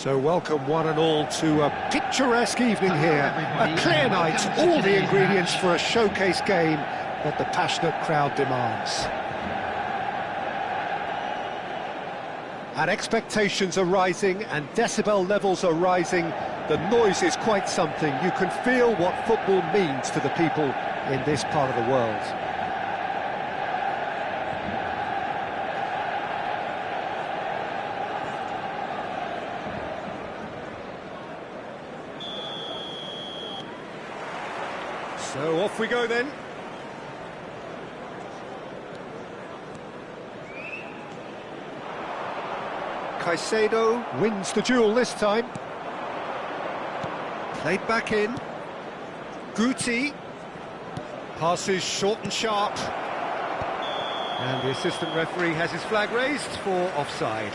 So welcome one and all to a picturesque evening here, a clear night, all the ingredients for a showcase game that the passionate crowd demands. And expectations are rising and decibel levels are rising. The noise is quite something. You can feel what football means to the people in this part of the world. So off we go then. Caicedo wins the duel this time. Played back in. Guti passes short and sharp. And the assistant referee has his flag raised for offside.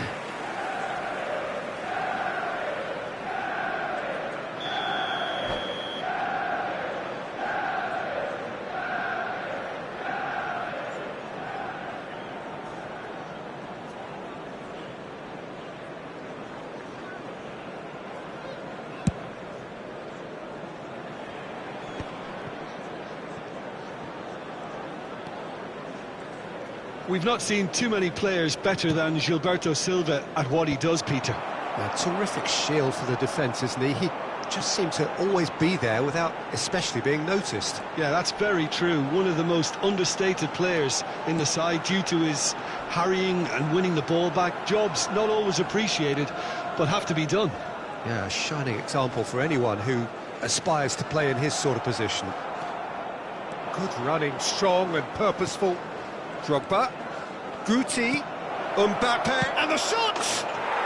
We've not seen too many players better than Gilberto Silva at what he does, Peter. A terrific shield for the defence, isn't he? He just seemed to always be there without especially being noticed. Yeah, that's very true. One of the most understated players in the side due to his harrying and winning the ball back. Jobs not always appreciated, but have to be done. Yeah, a shining example for anyone who aspires to play in his sort of position. Good running, strong and purposeful. Drogba, Guti, Mbappe, and the shot!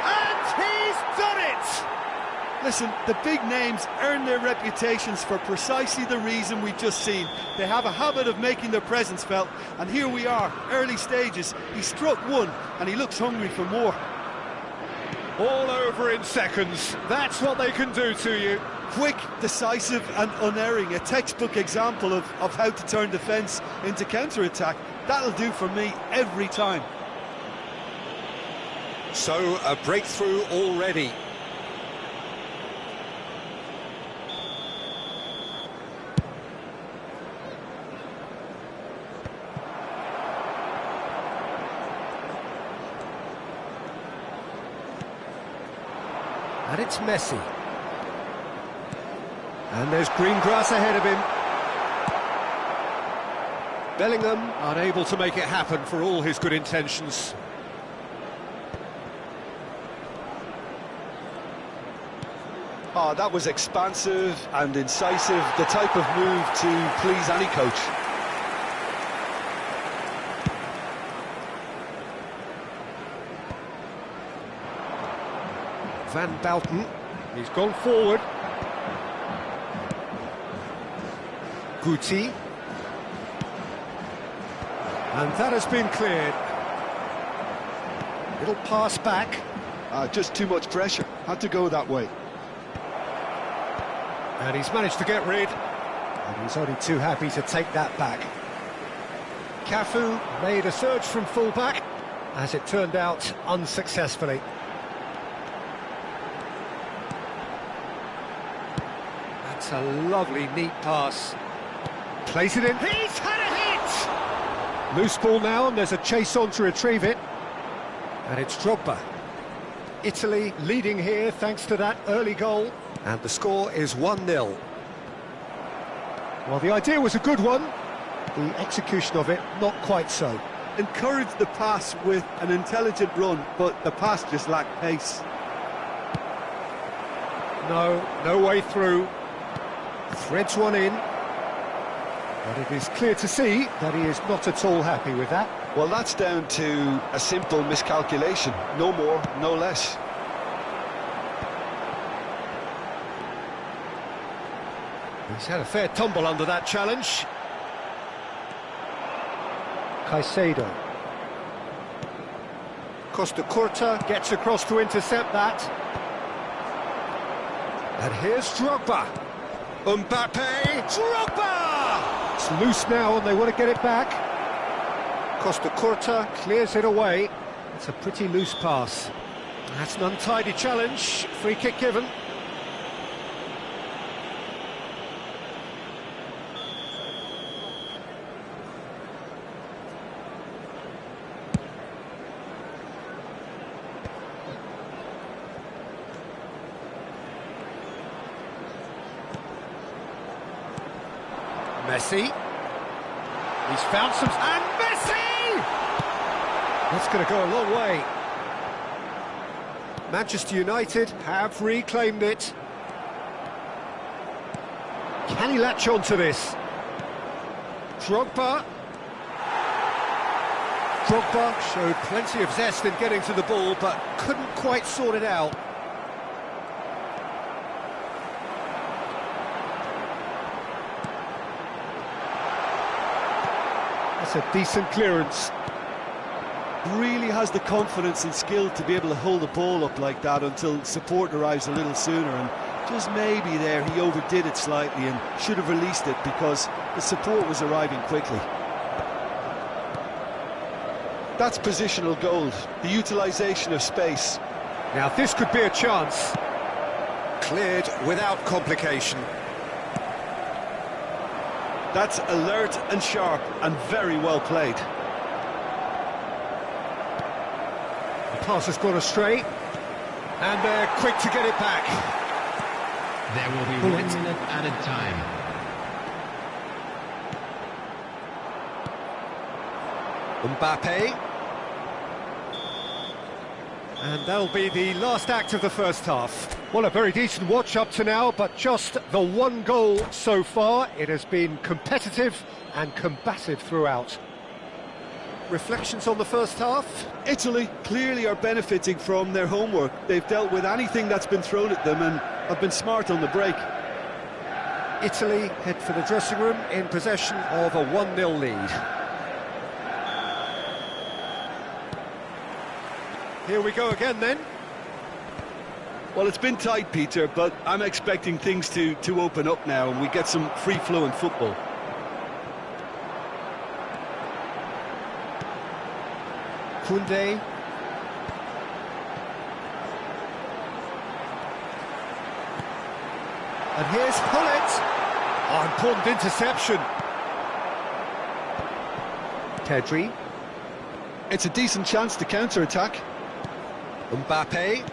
And he's done it! Listen, the big names earn their reputations for precisely the reason we've just seen. They have a habit of making their presence felt, and here we are, early stages. He struck one, and he looks hungry for more. All over in seconds. That's what they can do to you. Quick, decisive and unerring, a textbook example of how to turn defence into counter-attack. That'll do for me every time. So, a breakthrough already. And it's Messi. And there's green grass ahead of him. Bellingham unable to make it happen for all his good intentions. Oh, that was expansive and incisive, the type of move to please any coach. Van Basten, he's gone forward. Guti. And that has been cleared. Little pass back. Just too much pressure, had to go that way. And he's managed to get rid. And he's only too happy to take that back. Cafu made a surge from full-back, as it turned out, unsuccessfully. That's a lovely, neat pass. Plays it in. He's had a hit! Loose ball now, and there's a chase on to retrieve it. And it's Drogba. Italy leading here thanks to that early goal. And the score is 1-0. Well, the idea was a good one. The execution of it, not quite so. Encouraged the pass with an intelligent run, but the pass just lacked pace. No way through. Threads one in. But it is clear to see that he is not at all happy with that. Well, that's down to a simple miscalculation. No more, no less. He's had a fair tumble under that challenge. Caicedo. Costa Curta gets across to intercept that. And here's Drogba. Mbappe. Drogba! It's loose now and they want to get it back. Costa Curta clears it away. It's a pretty loose pass. That's an untidy challenge. Free kick given. Messi. He's found some... And Messi! That's going to go a long way. Manchester United have reclaimed it. Can he latch on to this? Drogba. Drogba showed plenty of zest in getting to the ball, but couldn't quite sort it out. That's a decent clearance. Really has the confidence and skill to be able to hold the ball up like that until support arrives a little sooner, and just maybe there he overdid it slightly and should have released it because the support was arriving quickly. That's positional gold, the utilisation of space. Now this could be a chance. Cleared without complication. That's alert and sharp and very well played. Pass has gone astray, and they're quick to get it back. There will be 1 minute added time. Mbappe. And that'll be the last act of the first half. Well, a very decent watch up to now, but just the one goal so far. It has been competitive and combative throughout. Reflections on the first half? Italy clearly are benefiting from their homework. They've dealt with anything that's been thrown at them and have been smart on the break. Italy head for the dressing room in possession of a 1-0 lead. Here we go again then. Well, it's been tight, Peter, but I'm expecting things to open up now and we get some free-flowing football. Koundé. And here's Pullet. Oh, important interception. Pedri. It's a decent chance to counter-attack. Mbappe.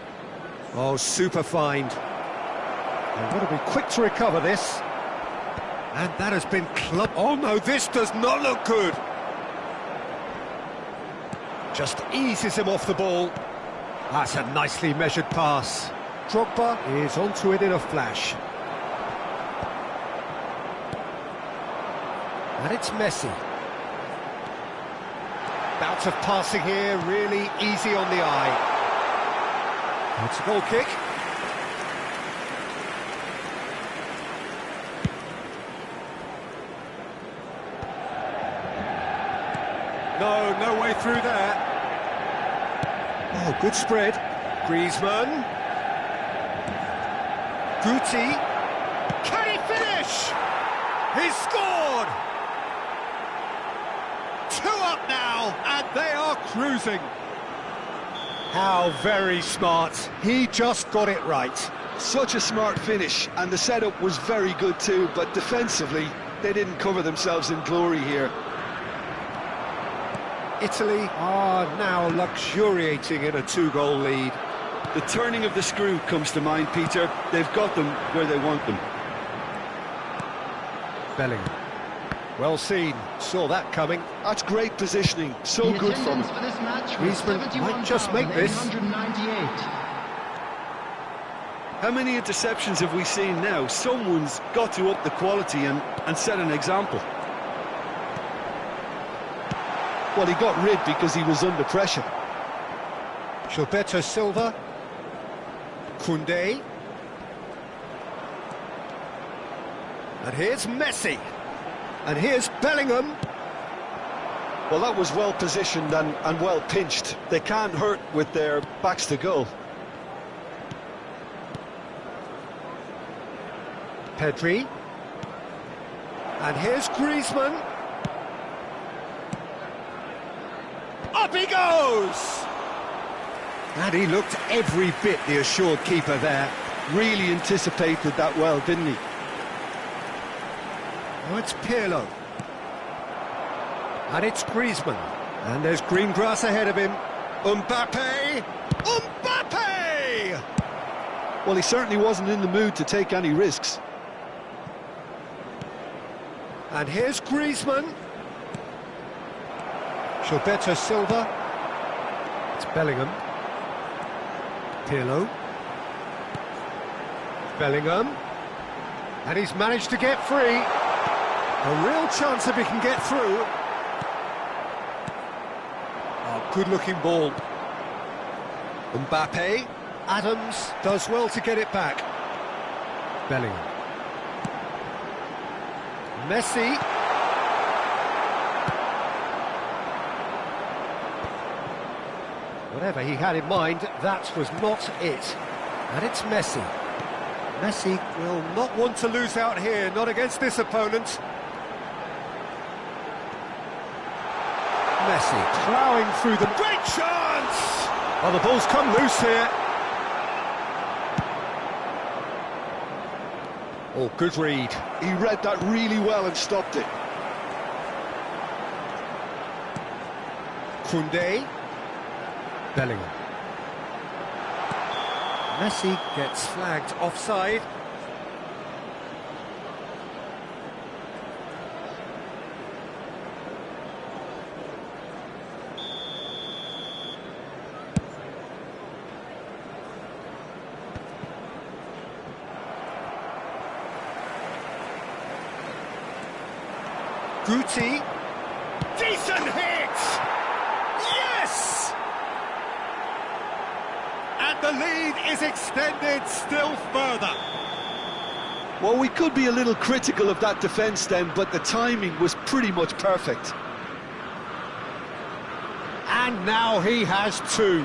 Oh, super find. They've got to be quick to recover this. And that has been clubbed. Oh no, this does not look good. Just eases him off the ball. That's a nicely measured pass. Drogba is onto it in a flash. And it's Messi. Bout of passing here, really easy on the eye. It's a goal kick. No way through there. Oh, good spread. Griezmann. Guti. Can he finish? He's scored! 2 up now, and they are cruising. How very smart. He just got it right. Such a smart finish, and the setup was very good too, but defensively, they didn't cover themselves in glory here. Italy are now luxuriating in a 2-goal lead. The turning of the screw comes to mind, Peter. They've got them where they want them. Bellingham. Well seen. Saw that coming. That's great positioning. So good from him. Griezmann might just make this. How many interceptions have we seen now? Someone's got to up the quality and set an example. Well, he got rid because he was under pressure. Gilberto Silva. Koundé. And here's Messi. And here's Bellingham. Well, that was well positioned and well pinched. They can't hurt with their backs to goal. Pedri. And here's Griezmann. Up he goes! And he looked every bit the assured keeper there. Really anticipated that well, didn't he? Now it's Pirlo. And it's Griezmann. And there's green grass ahead of him. Mbappe! Mbappe! Well, he certainly wasn't in the mood to take any risks. And here's Griezmann. Gilberto Silva. It's Bellingham. Pirlo. Bellingham. And he's managed to get free. A real chance if he can get through. Oh, good-looking ball. Mbappe. Adams does well to get it back. Bellingham. Messi. Whatever he had in mind, that was not it. And it's Messi. Messi will not want to lose out here, not against this opponent. Messi ploughing through the... Great chance! Oh, the ball's come loose here. Oh, good read. He read that really well and stopped it. Koundé. Bellingham. Messi gets flagged offside. Guti. Decent hit! Yes! And the lead is extended still further. Well, we could be a little critical of that defence then, but the timing was pretty much perfect. And now he has two.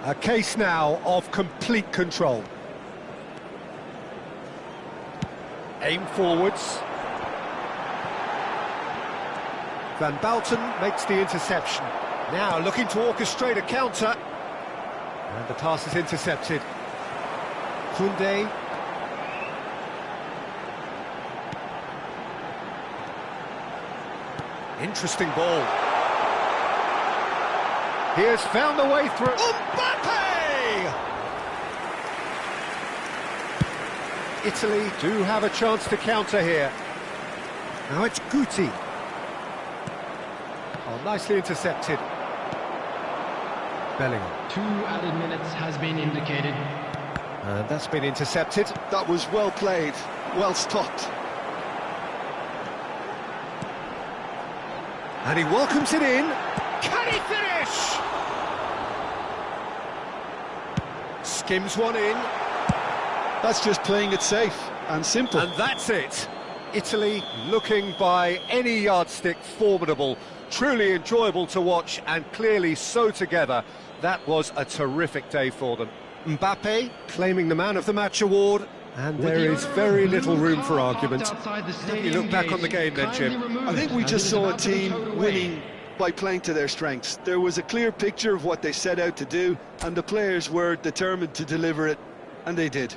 A case now of complete control. Aim forwards. Van Bauten makes the interception. Now looking to orchestrate a counter. And the pass is intercepted. Koundé. Interesting ball. He has found a way through. Mbappe! Italy do have a chance to counter here. Now it's Guti. Oh, nicely intercepted. Bellingham. 2 added minutes has been indicated. And that's been intercepted. That was well played, well stopped. And he welcomes it in. Can he finish? Skims one in. That's just playing it safe and simple. And that's it. Italy looking by any yardstick formidable. Truly enjoyable to watch and clearly so together. That was a terrific day for them. Mbappe claiming the Man of the Match award. And there is very little room for argument. How do you look back on the game then, Jim? I think we just saw a team winning by playing to their strengths. There was a clear picture of what they set out to do, and the players were determined to deliver it, and they did.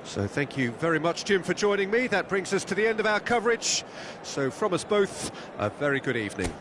So thank you very much, Jim, for joining me. That brings us to the end of our coverage. So from us both, a very good evening.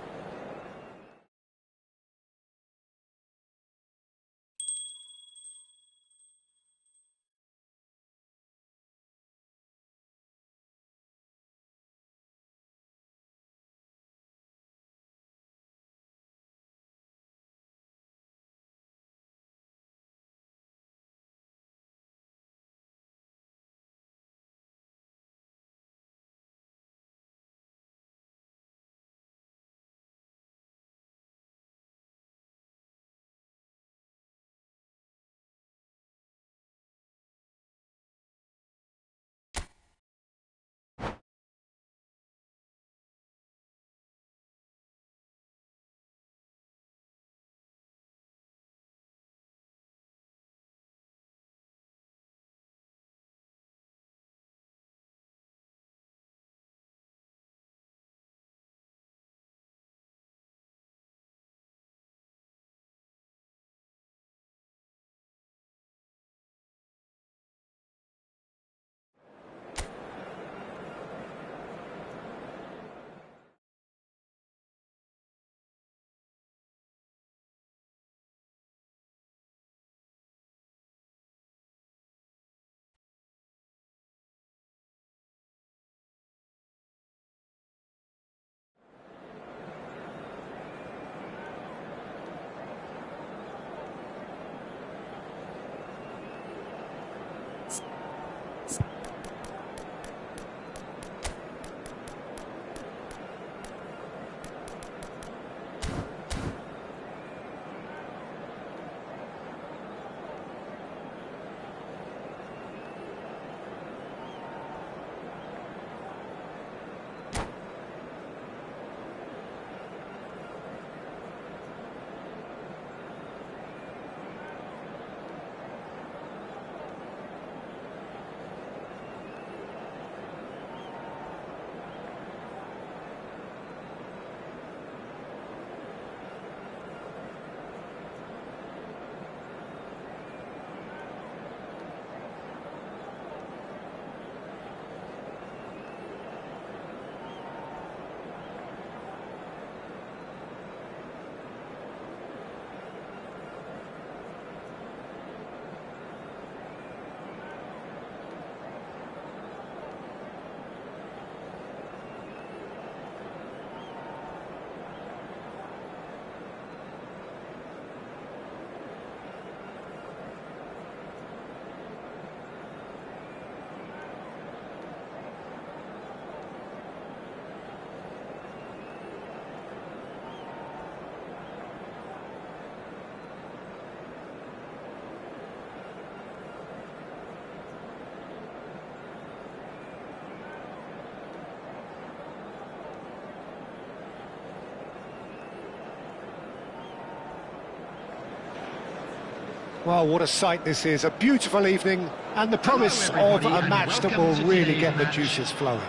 Well, what a sight this is. A beautiful evening and the promise Hello, of a everybody, match and that will welcome to really today's get the match. juices flowing.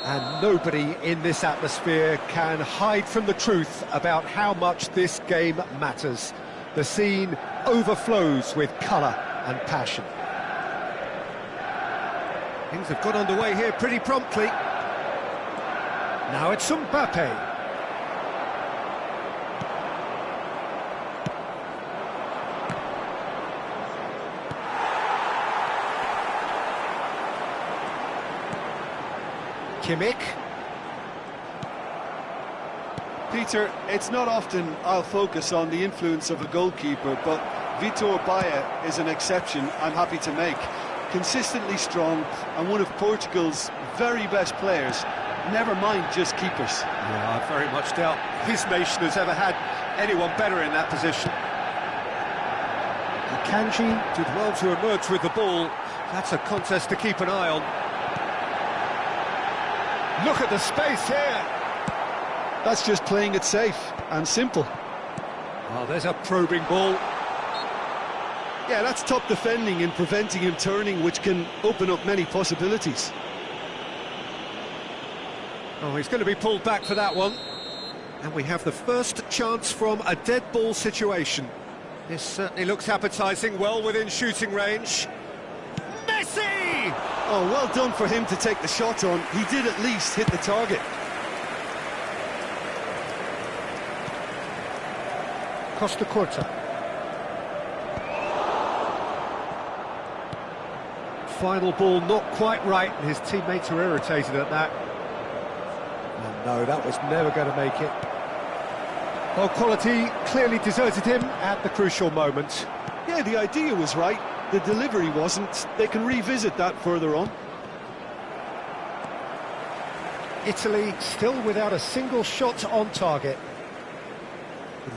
And nobody in this atmosphere can hide from the truth about how much this game matters. The scene overflows with colour and passion. Things have got underway here pretty promptly. Now it's Mbappe. Kimmich. Peter, it's not often I'll focus on the influence of a goalkeeper, but Vitor Baia is an exception I'm happy to make. Consistently strong and one of Portugal's very best players, never mind just keepers. Yeah, I very much doubt his nation has ever had anyone better in that position. Akanji did well to emerge with the ball. That's a contest to keep an eye on. Look at the space here. That's just playing it safe and simple. Oh, there's a probing ball. Yeah, that's top defending and preventing him turning, which can open up many possibilities. Oh, he's going to be pulled back for that one. And we have the first chance from a dead ball situation. This certainly looks appetising, well within shooting range. Messi! Oh, well done for him to take the shot on. He did at least hit the target. Costa Curta. Final ball not quite right, and his teammates are irritated at that. And no, that was never going to make it. Well, quality clearly deserted him at the crucial moment. Yeah, the idea was right. The delivery wasn't. They can revisit that further on. Italy still without a single shot on target.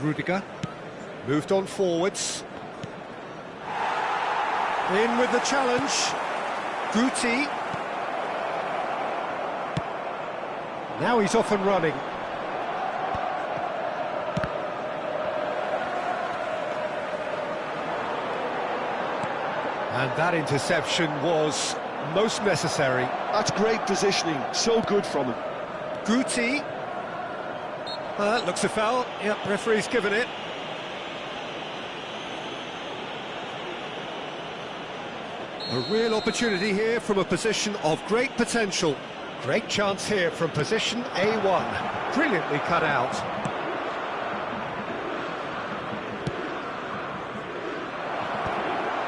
Rudiger moved on forwards. In with the challenge. Guti. Now he's off and running. And that interception was most necessary. That's great positioning. So good from him. Guti. Looks a foul. Yep, referee's given it. A real opportunity here from a position of great potential. Great chance here from position A1. Brilliantly cut out.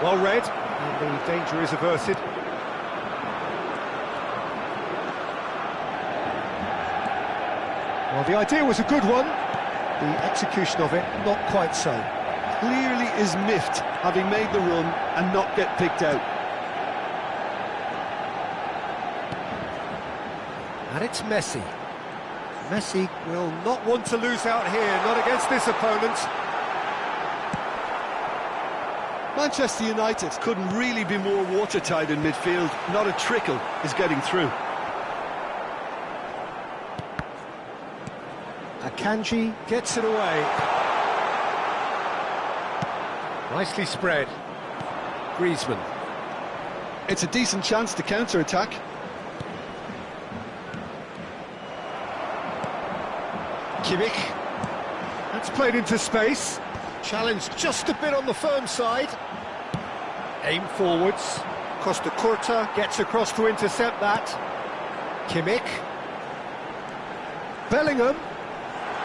Well read, and the danger is averted. Well, the idea was a good one. The execution of it, not quite so. Clearly is miffed, having made the run and not get picked out. And it's Messi. Messi will not want to lose out here, not against this opponent. Manchester United couldn't really be more watertight in midfield. Not a trickle is getting through. Akanji gets it away. Nicely spread. Griezmann. It's a decent chance to counter-attack. Kimmich. That's played into space. Challenged just a bit on the firm side. Aim forwards. Costa Curta gets across to intercept that. Kimmich. Bellingham.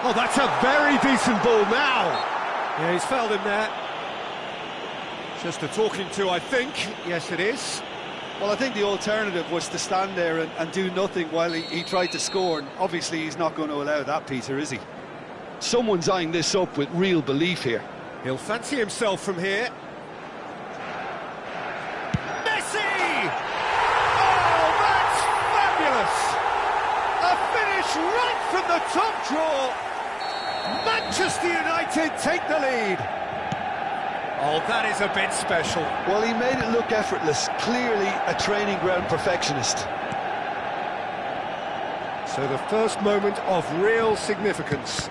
Oh, that's a very decent ball now. Yeah, he's fouled him there. Just a talking to, I think. Yes, it is. Well, I think the alternative was to stand there and do nothing while he tried to score, and obviously he's not going to allow that, Peter, is he? Someone's eyeing this up with real belief here. He'll fancy himself from here. Messi! Oh, that's fabulous! A finish right from the top draw. Manchester United take the lead. Oh, that is a bit special. Well, he made it look effortless. Clearly a training ground perfectionist. So the first moment of real significance.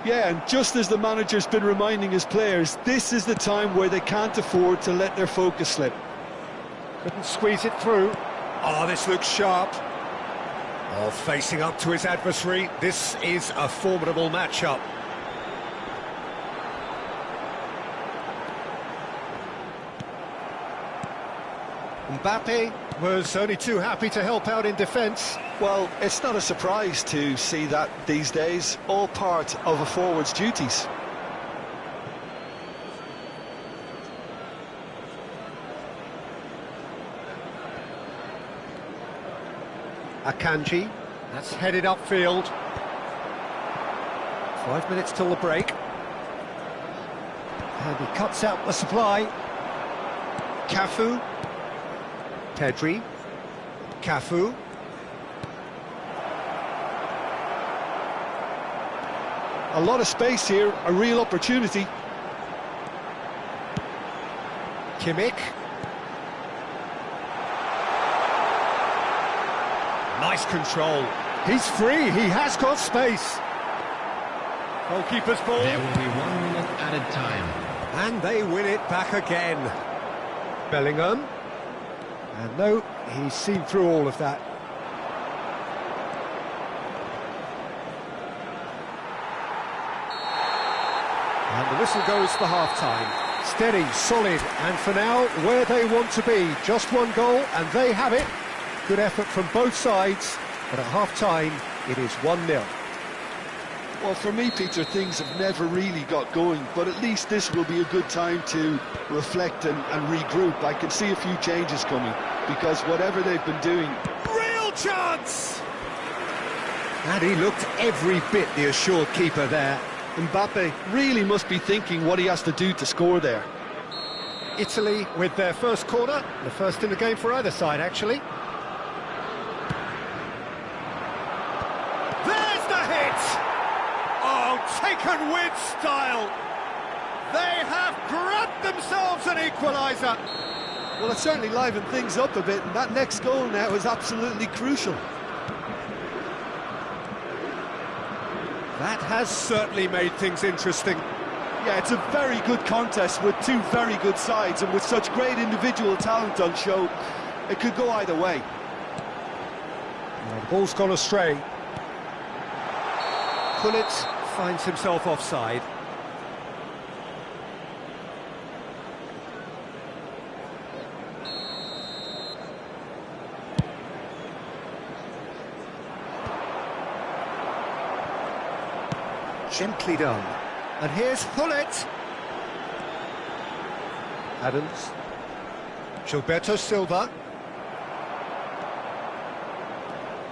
Yeah, and just as the manager's been reminding his players, this is the time where they can't afford to let their focus slip. Couldn't squeeze it through. Oh, this looks sharp. Oh, facing up to his adversary, this is a formidable matchup. Mbappe was only too happy to help out in defence. Well, it's not a surprise to see that these days, all part of a forward's duties. Akanji, that's headed upfield. 5 minutes till the break. And he cuts out the supply. Cafu. Pedri. Cafu. A lot of space here, a real opportunity. Kimmich. Nice control. He's free, he has got space. Goalkeeper's ball. There will be 1 minute added time. And they win it back again. Bellingham. And no, he's seen through all of that. And the whistle goes for half-time. Steady, solid, and for now, where they want to be. Just one goal, and they have it. Good effort from both sides, but at half-time, it is 1-0. Well, for me, Peter, things have never really got going, but at least this will be a good time to reflect and regroup. I can see a few changes coming, because whatever they've been doing... Real chance! And he looked every bit the assured keeper there. Mbappe really must be thinking what he has to do to score there. Italy with their first corner, the first in the game for either side, actually. There's the hit! Oh, taken with style! They have grabbed themselves an equaliser! Well, it certainly livened things up a bit, and that next goal now is absolutely crucial. That has certainly made things interesting. Yeah, it's a very good contest with two very good sides, and with such great individual talent on show, it could go either way. Well, the ball's gone astray. Gullit finds himself offside. Gently done. And here's Gullit. Adams. Gilberto Silva.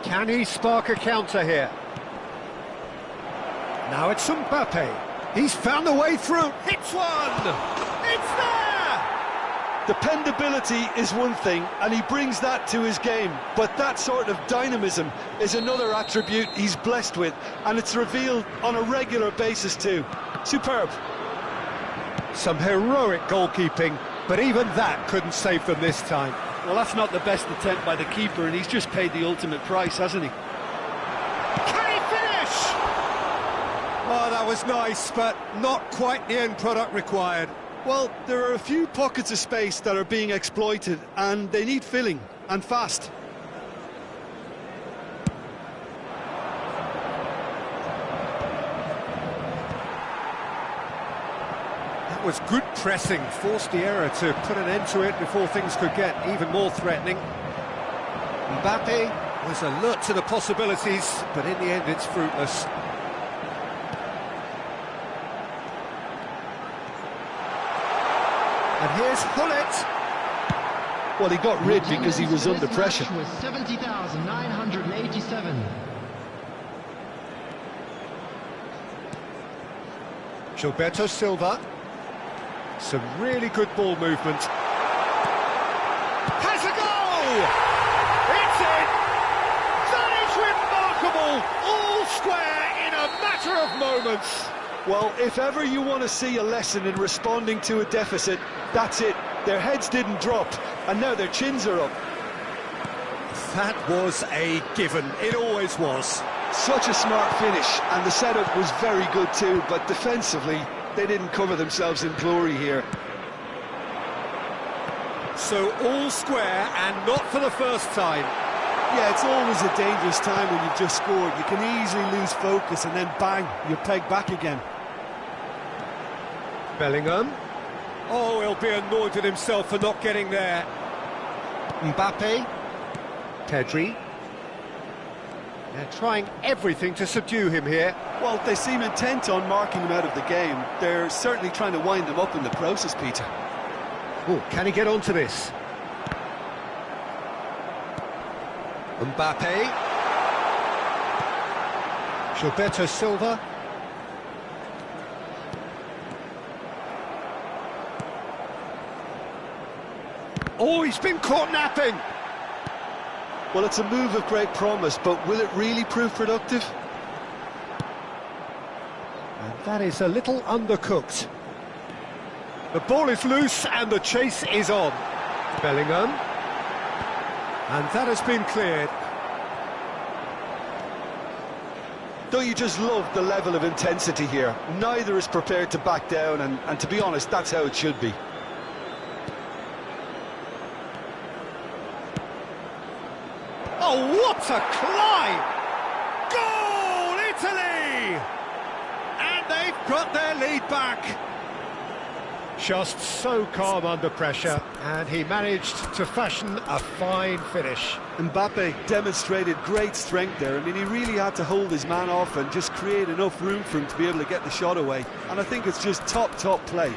Can he spark a counter here? Now it's Mbappe. He's found a way through. Hits one! It's there! Dependability is one thing, and he brings that to his game, but that sort of dynamism is another attribute he's blessed with, and it's revealed on a regular basis too. Superb. Some heroic goalkeeping, but even that couldn't save them this time. Well, that's not the best attempt by the keeper, and he's just paid the ultimate price, hasn't he? Can he finish? Oh, that was nice, but not quite the end product required. Well, there are a few pockets of space that are being exploited, and they need filling, and fast. That was good pressing, forced the error to put an end to it before things could get even more threatening. Mbappe was alert to the possibilities, but in the end it's fruitless. And here's Gullit. Well, he got rid because he was under pressure. Was 70,987. Gilberto Silva. Some really good ball movement. Has a goal! It's in! That is remarkable! All square in a matter of moments. Well, if ever you want to see a lesson in responding to a deficit, that's it. Their heads didn't drop, and now their chins are up. That was a given. It always was. Such a smart finish, and the setup was very good too, but defensively, they didn't cover themselves in glory here. So all square, and not for the first time. Yeah, it's always a dangerous time when you've just scored. You can easily lose focus, and then bang, you're pegged back again. Bellingham. Oh, he'll be annoyed with himself for not getting there. Mbappe. Pedri. They're trying everything to subdue him here. Well, they seem intent on marking him out of the game. They're certainly trying to wind him up in the process, Peter. Oh, can he get onto this? Mbappe. Gilberto Silva. Oh, he's been caught napping! Well, it's a move of great promise, but will it really prove productive? And that is a little undercooked. The ball is loose and the chase is on. Bellingham. And that has been cleared. Don't you just love the level of intensity here? Neither is prepared to back down, and to be honest, that's how it should be. Oh, what a climb! Goal, Italy! And they've got their lead back. Just so calm under pressure, and he managed to fashion a fine finish. Mbappe demonstrated great strength there. I mean, he really had to hold his man off and just create enough room for him to be able to get the shot away. And I think it's just top play.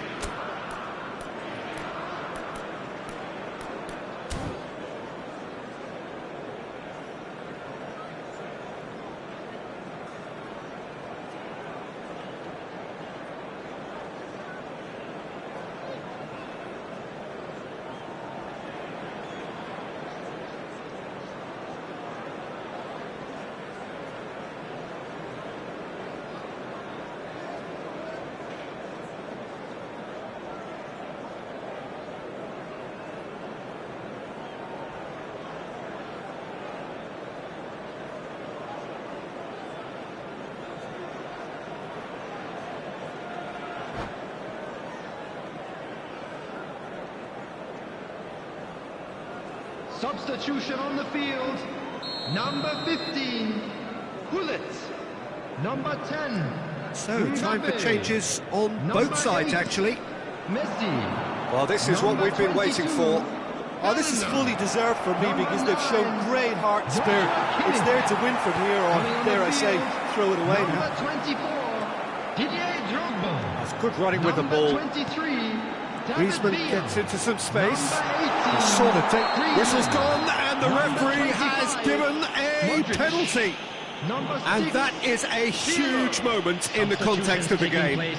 Substitution on the field. Number 15, Gullit. Number 10. So, time for changes on Number both sides, 8, actually. Messi. Well, this is what we've been waiting for. Oh, this is fully deserved for me because they've shown great heart and spirit. It's there to win from here, or dare I say, throw it away now. Number 24, Didier Drogba. That's good running with the ball. 23, Griezmann David gets into some space. Number 18, Saw the tape. Griezmann. Whistle's gone, and the Number referee has 25, given a Modric. penalty. Number 6, And that is a huge moment in the context of the game.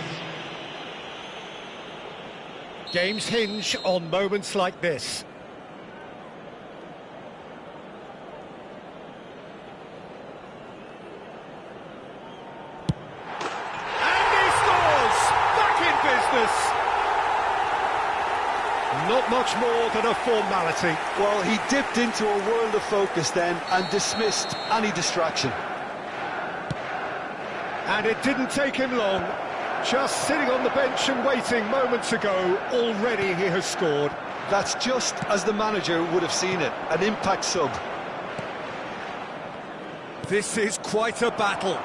Games hinge on moments like this. And he scores! Back in business! Not much more than a formality. Well, he dipped into a world of focus then and dismissed any distraction. And it didn't take him long. Just sitting on the bench and waiting moments ago, already he has scored. That's just as the manager would have seen it, an impact sub. This is quite a battle.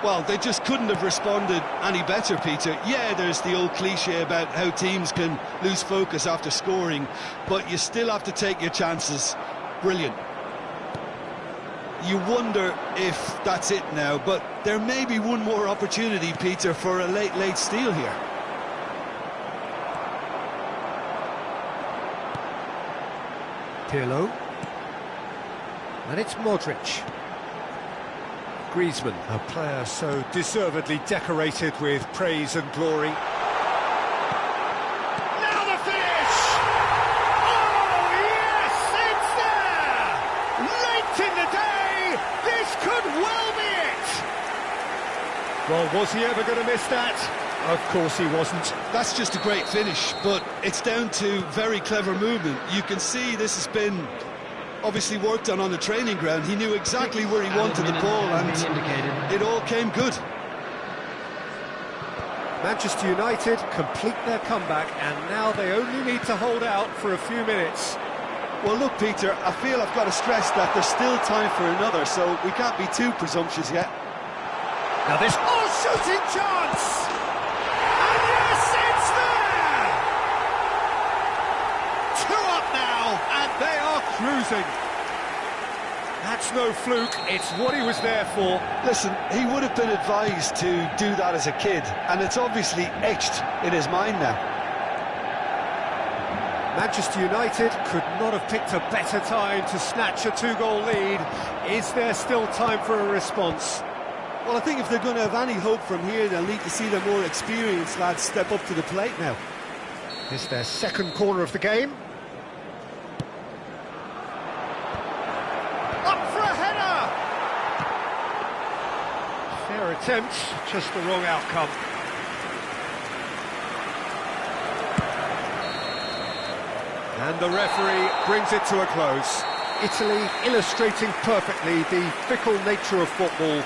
Well, they just couldn't have responded any better, Peter. Yeah, there's the old cliche about how teams can lose focus after scoring, but you still have to take your chances. Brilliant. You wonder if that's it now, but there may be one more opportunity, Peter, for a late steal here. Pirlo. And it's Modric. Griezmann, a player so deservedly decorated with praise and glory. Now the finish! Oh, yes, it's there! Late in the day, this could well be it! Well, was he ever going to miss that? Of course he wasn't. That's just a great finish, but it's down to very clever movement. You can see this has been Obviously worked on the training ground. He knew exactly where he wanted the ball, and it all came good. Manchester United complete their comeback, and now they only need to hold out for a few minutes. Well, look, Peter, I feel I've got to stress that there's still time for another, so we can't be too presumptuous yet. Now this shooting chance! And yes, it's there! 2 up now, and they are cruising. That's no fluke, it's what he was there for. Listen, he would have been advised to do that as a kid, and it's obviously etched in his mind now. Manchester United could not have picked a better time to snatch a 2-goal lead. Is there still time for a response? Well, I think if they're going to have any hope from here, they'll need to see the more experienced lads step up to the plate now. This is their second corner of the game. Up for a header! Fair attempt, just the wrong outcome. And the referee brings it to a close. Italy illustrating perfectly the fickle nature of football.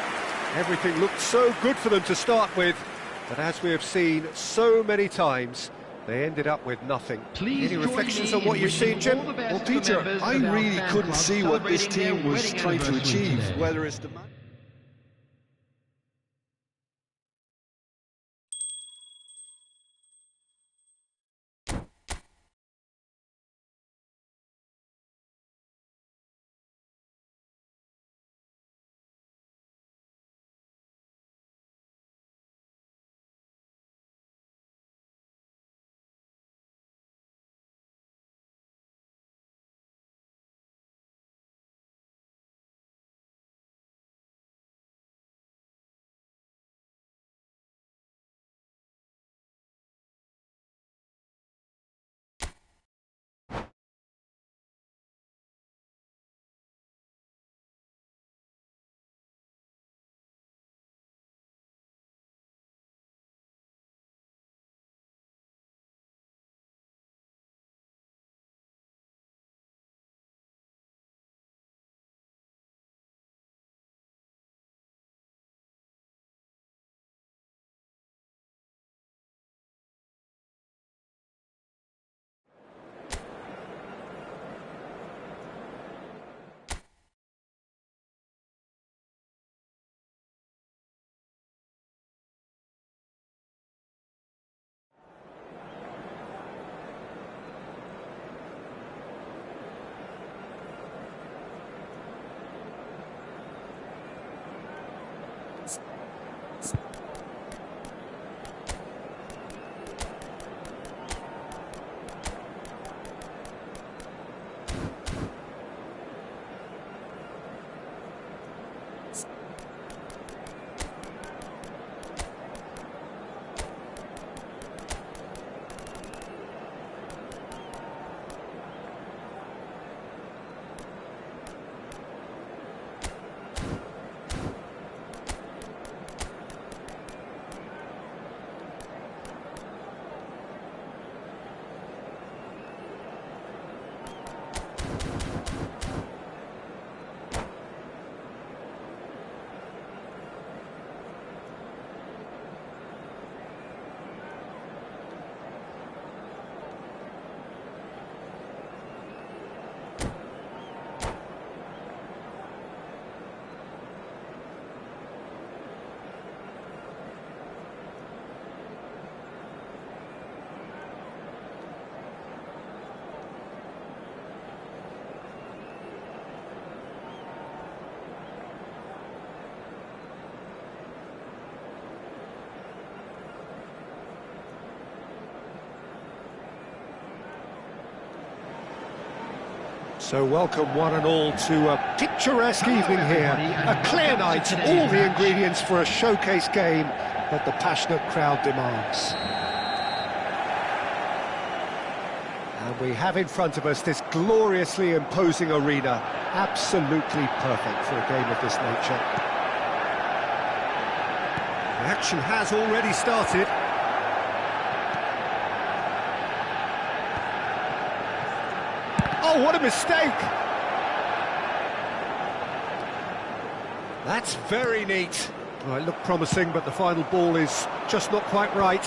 Everything looked so good for them to start with, but as we have seen so many times, they ended up with nothing. Any reflections on what you've seen, Jim? Well, Peter, I really couldn't see what this team was trying to achieve, whether it's the... So welcome one and all to a picturesque evening here, a clear night, all the ingredients for a showcase game that the passionate crowd demands. And we have in front of us this gloriously imposing arena, absolutely perfect for a game of this nature. The action has already started. Oh, what a mistake! That's very neat. Well, it looked promising, but the final ball is just not quite right.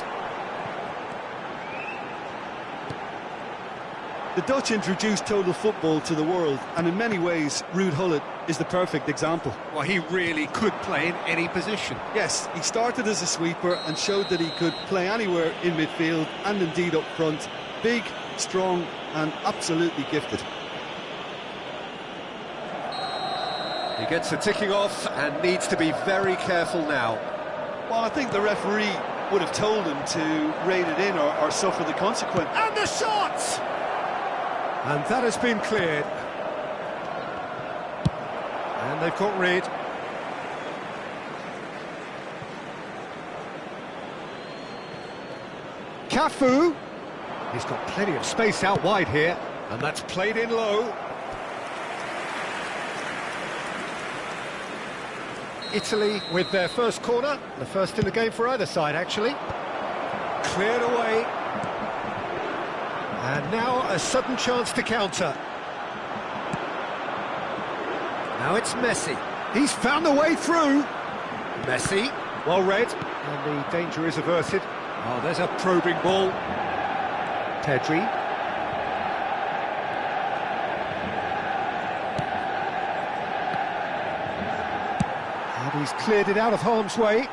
The Dutch introduced total football to the world, and in many ways, Ruud Gullit is the perfect example. Well, he really could play in any position. Yes, he started as a sweeper and showed that he could play anywhere in midfield and indeed up front. Big, strong and absolutely gifted. He gets a ticking off and needs to be very careful now. Well, I think the referee would have told him to rate it in or suffer the consequence. And the shot! And that has been cleared. And they've got rid. Cafu. He's got plenty of space out wide here, and that's played in low. Italy with their first corner, the first in the game for either side, actually. Cleared away. And now a sudden chance to counter. Now it's Messi. He's found the way through. Messi, well read, and the danger is averted. Oh, there's a probing ball. Pedri. And he's cleared it out of harm's way.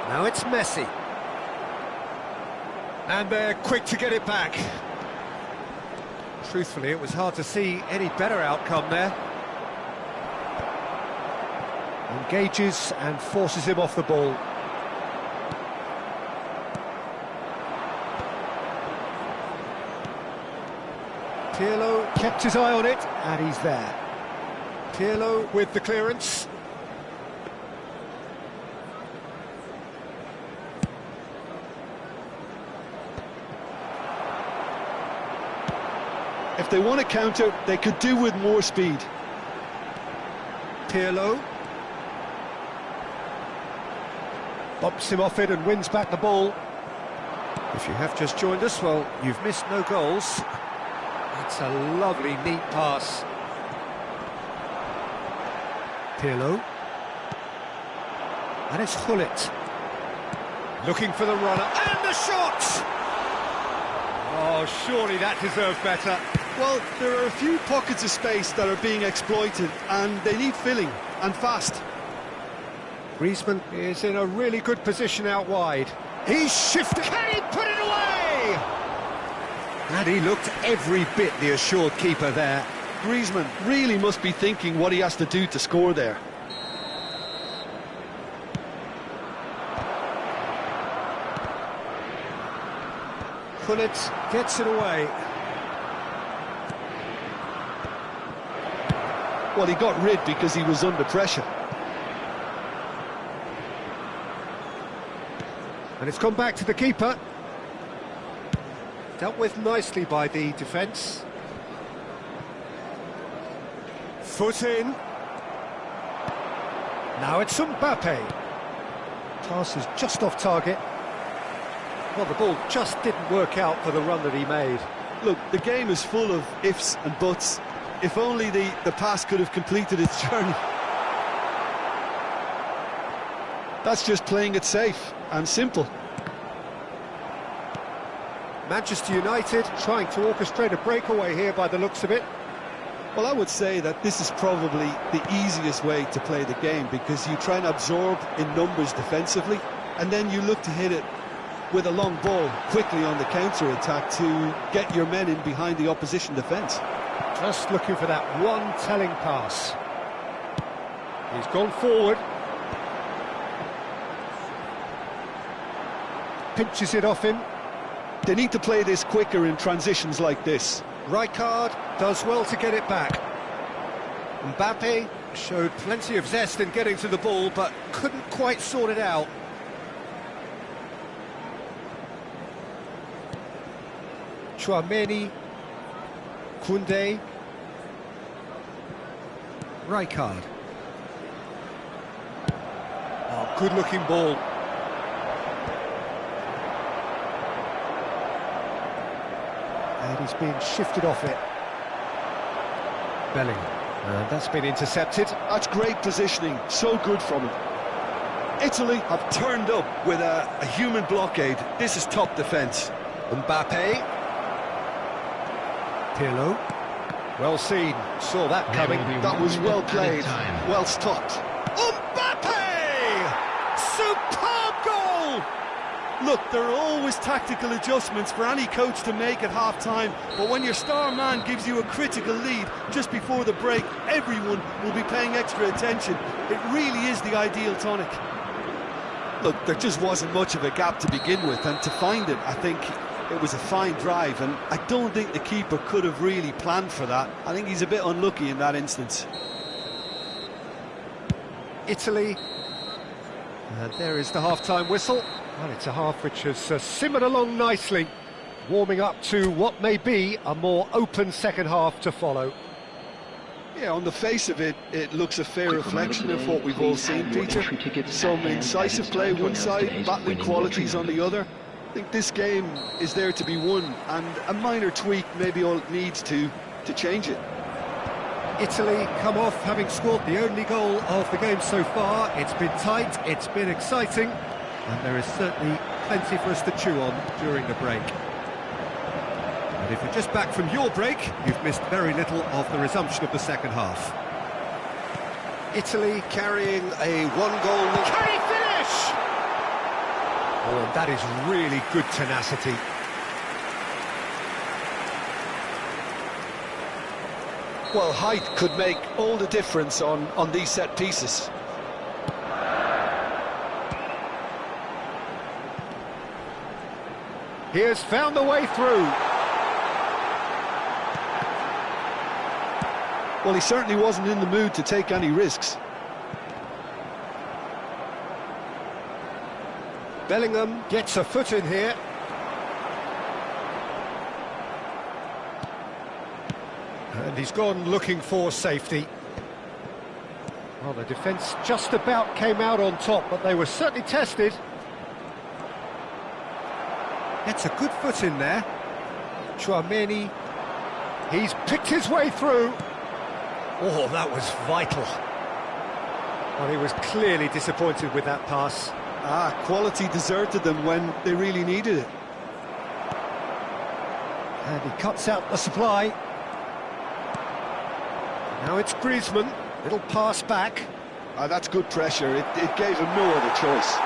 Now it's Messi. And they're quick to get it back. Truthfully, it was hard to see any better outcome there. Engages and forces him off the ball. Pirlo kept his eye on it, and he's there. Pirlo with the clearance. If they want to counter, they could do with more speed. Pirlo. Bumps him off it and wins back the ball. If you have just joined us, well, you've missed no goals. That's a lovely, neat pass. Pirlo. And it's Gullit. Looking for the runner, and the shot! Oh, surely that deserved better. Well, there are a few pockets of space that are being exploited, and they need filling, and fast. Griezmann is in a really good position out wide. He's shifted. Can he put it away? And he looked every bit the assured keeper there. Griezmann really must be thinking what he has to do to score there. Gullit gets it away. Well, he got rid because he was under pressure. And it's gone back to the keeper. Dealt with nicely by the defence. Foot in. Now it's Mbappe. Pass is just off target. Well, the ball just didn't work out for the run that he made. Look, the game is full of ifs and buts. If only the pass could have completed its journey. That's just playing it safe and simple. Manchester United trying to orchestrate a breakaway here by the looks of it. Well, I would say that this is probably the easiest way to play the game, because you try and absorb in numbers defensively, and then you look to hit it with a long ball quickly on the counter-attack to get your men in behind the opposition defence. Just looking for that one telling pass. He's gone forward. Pinches it off him. They need to play this quicker in transitions like this. Rijkaard does well to get it back. Mbappe showed plenty of zest in getting to the ball, but couldn't quite sort it out. Tchouaméni, Koundé, Rijkaard. Oh, good-looking ball. And he's being shifted off it. Bellingham. And that's been intercepted. That's great positioning, so good from him. Italy have turned up with a human blockade. This is top defence. Mbappe. Pirlo. Well seen, saw that coming. That was well played, well stopped. Mbappe! Superb goal! Look, there are always tactical adjustments for any coach to make at half-time, but when your star man gives you a critical lead just before the break, everyone will be paying extra attention. It really is the ideal tonic. Look, there just wasn't much of a gap to begin with, and to find it, I think it was a fine drive, and I don't think the keeper could have really planned for that. I think he's a bit unlucky in that instance. Italy. And there is the half-time whistle. Well, it's a half which has simmered along nicely, warming up to what may be a more open second half to follow. Yeah, on the face of it, it looks a fair reflection of what we've all seen, Peter. Some incisive play one side, battling qualities on the other. I think this game is there to be won, and a minor tweak may be all it needs to change it. Italy come off having scored the only goal of the game so far. It's been tight, it's been exciting, and there is certainly plenty for us to chew on during the break. But if you're just back from your break, you've missed very little of the resumption of the second half. Italy carrying a one-goal lead. Can he finish? Oh, and that is really good tenacity. Well, height could make all the difference on these set pieces. He has found the way through. Well, he certainly wasn't in the mood to take any risks. Bellingham gets a foot in here. And he's gone looking for safety. Well, the defence just about came out on top, but they were certainly tested. Gets a good foot in there. Tchouaméni. He's picked his way through. Oh, that was vital. Well, he was clearly disappointed with that pass. Quality deserted them when they really needed it. And he cuts out the supply. Now it's Griezmann, little pass back. That's good pressure, it gave him no other choice.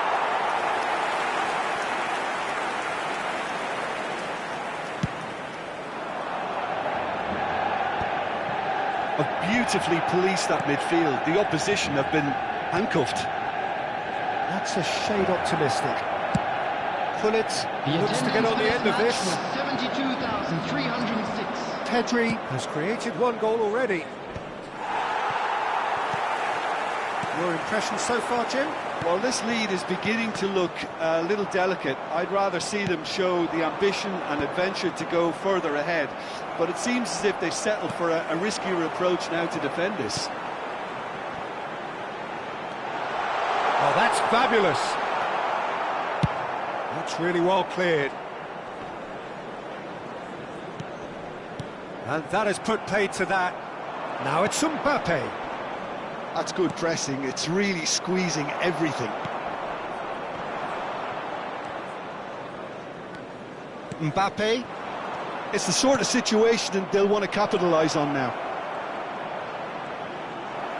Have beautifully policed that midfield. The opposition have been handcuffed. That's a shade optimistic. Pullet looks to get on the end of this. 72,306. Pedri has created one goal already. Your impression so far, Jim? Well, this lead is beginning to look a little delicate. I'd rather see them show the ambition and adventure to go further ahead. But it seems as if they've settled for a riskier approach now to defend this. Oh, that's fabulous. That's really well cleared. And that has put paid to that. Now it's Mbappe. That's good pressing, it's really squeezing everything. Mbappe. It's the sort of situation they'll want to capitalise on now.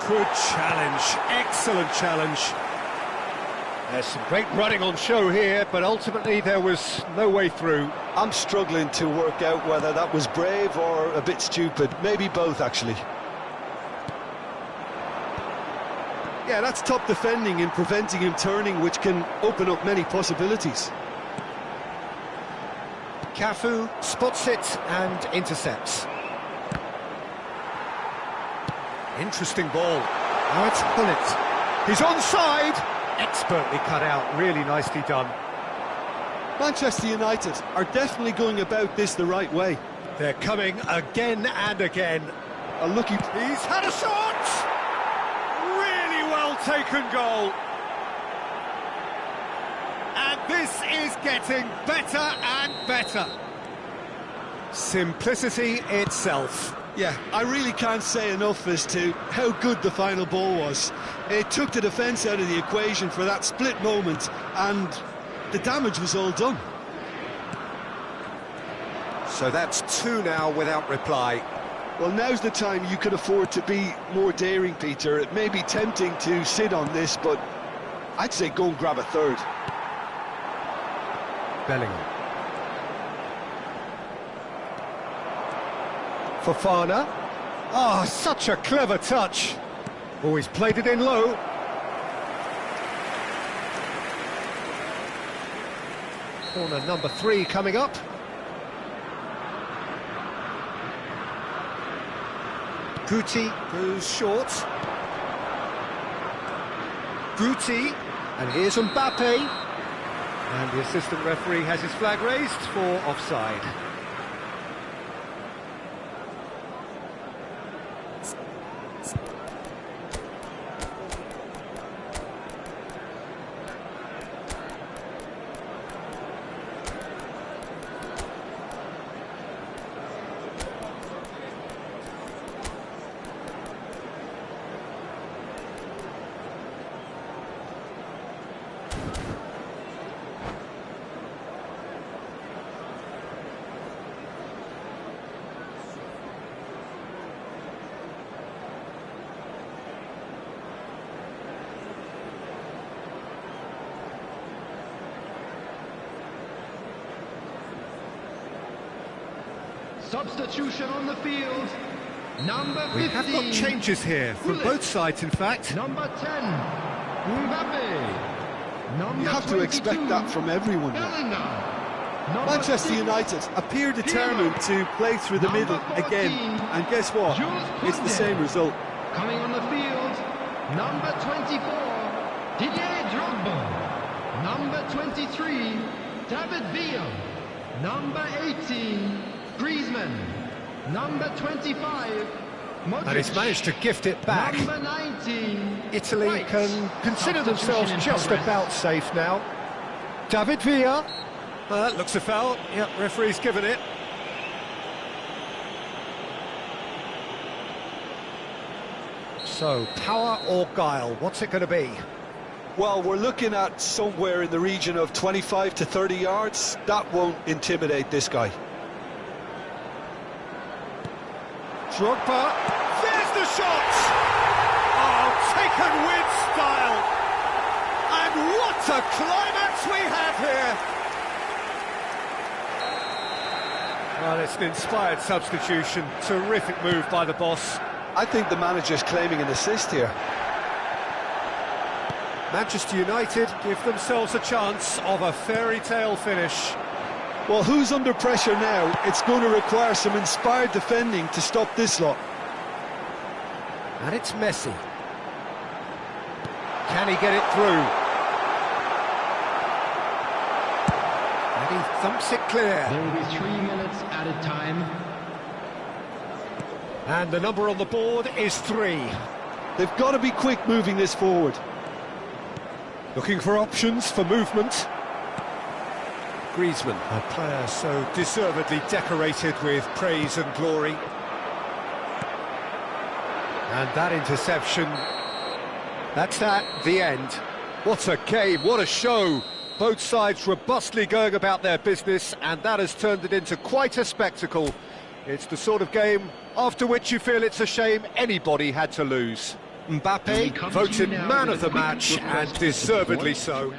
Good challenge, excellent challenge. There's some great running on show here, but ultimately there was no way through. I'm struggling to work out whether that was brave or a bit stupid. Maybe both, actually. Yeah, that's top defending and preventing him turning, which can open up many possibilities. Cafu spots it and intercepts. Interesting ball. Now it's Pullet. He's onside. Expertly cut out, really nicely done. Manchester United are definitely going about this the right way. They're coming again and again. A lucky... He's had a shot! Really well taken goal. And this is getting better and better. Simplicity itself. Yeah, I really can't say enough as to how good the final ball was. It took the defence out of the equation for that split moment, and the damage was all done. So that's two now without reply. Well, now's the time you could afford to be more daring, Peter. It may be tempting to sit on this, but I'd say go and grab a third. Bellingham. Fofana. Oh, such a clever touch. Oh, he's played it in low. Corner number 3 coming up. Guti goes short. Guti, and here's Mbappe. And the assistant referee has his flag raised for offside. Substitution on the field. Number 15. We have got changes here from both sides, in fact. Number 10, Mbappe. Number You have to expect 22, that from everyone now. Bellingham. Number Manchester 6, United appear determined to play through the middle again, and guess what? It's the same result. Coming on the field, number 24, Didier Drogba. Number 23, David Villa. Number 18, Griezmann. Number 25, Modric. And he's managed to gift it back. Number 19, Italy White. can consider themselves Substitution in just progress. about safe now. David Villa. That looks a foul. Yep, referee's given it. So, power or guile, what's it going to be? Well, we're looking at somewhere in the region of 25 to 30 yards. That won't intimidate this guy. Drogba, there's the shot! Oh, taken with style! And what a climax we have here! Well, it's an inspired substitution. Terrific move by the boss. I think the manager's claiming an assist here. Manchester United give themselves a chance of a fairy tale finish. Well, who's under pressure now? It's going to require some inspired defending to stop this lot. And it's Messi. Can he get it through? And he thumps it clear. There will be 3 minutes added time. And the number on the board is 3. They've got to be quick moving this forward. Looking for options for movement. Griezmann, a player so deservedly decorated with praise and glory. And that interception, that's the end. What a game, what a show. Both sides robustly going about their business, and that has turned it into quite a spectacle. It's the sort of game after which you feel it's a shame anybody had to lose. Mbappe voted man of the match, and deservedly so.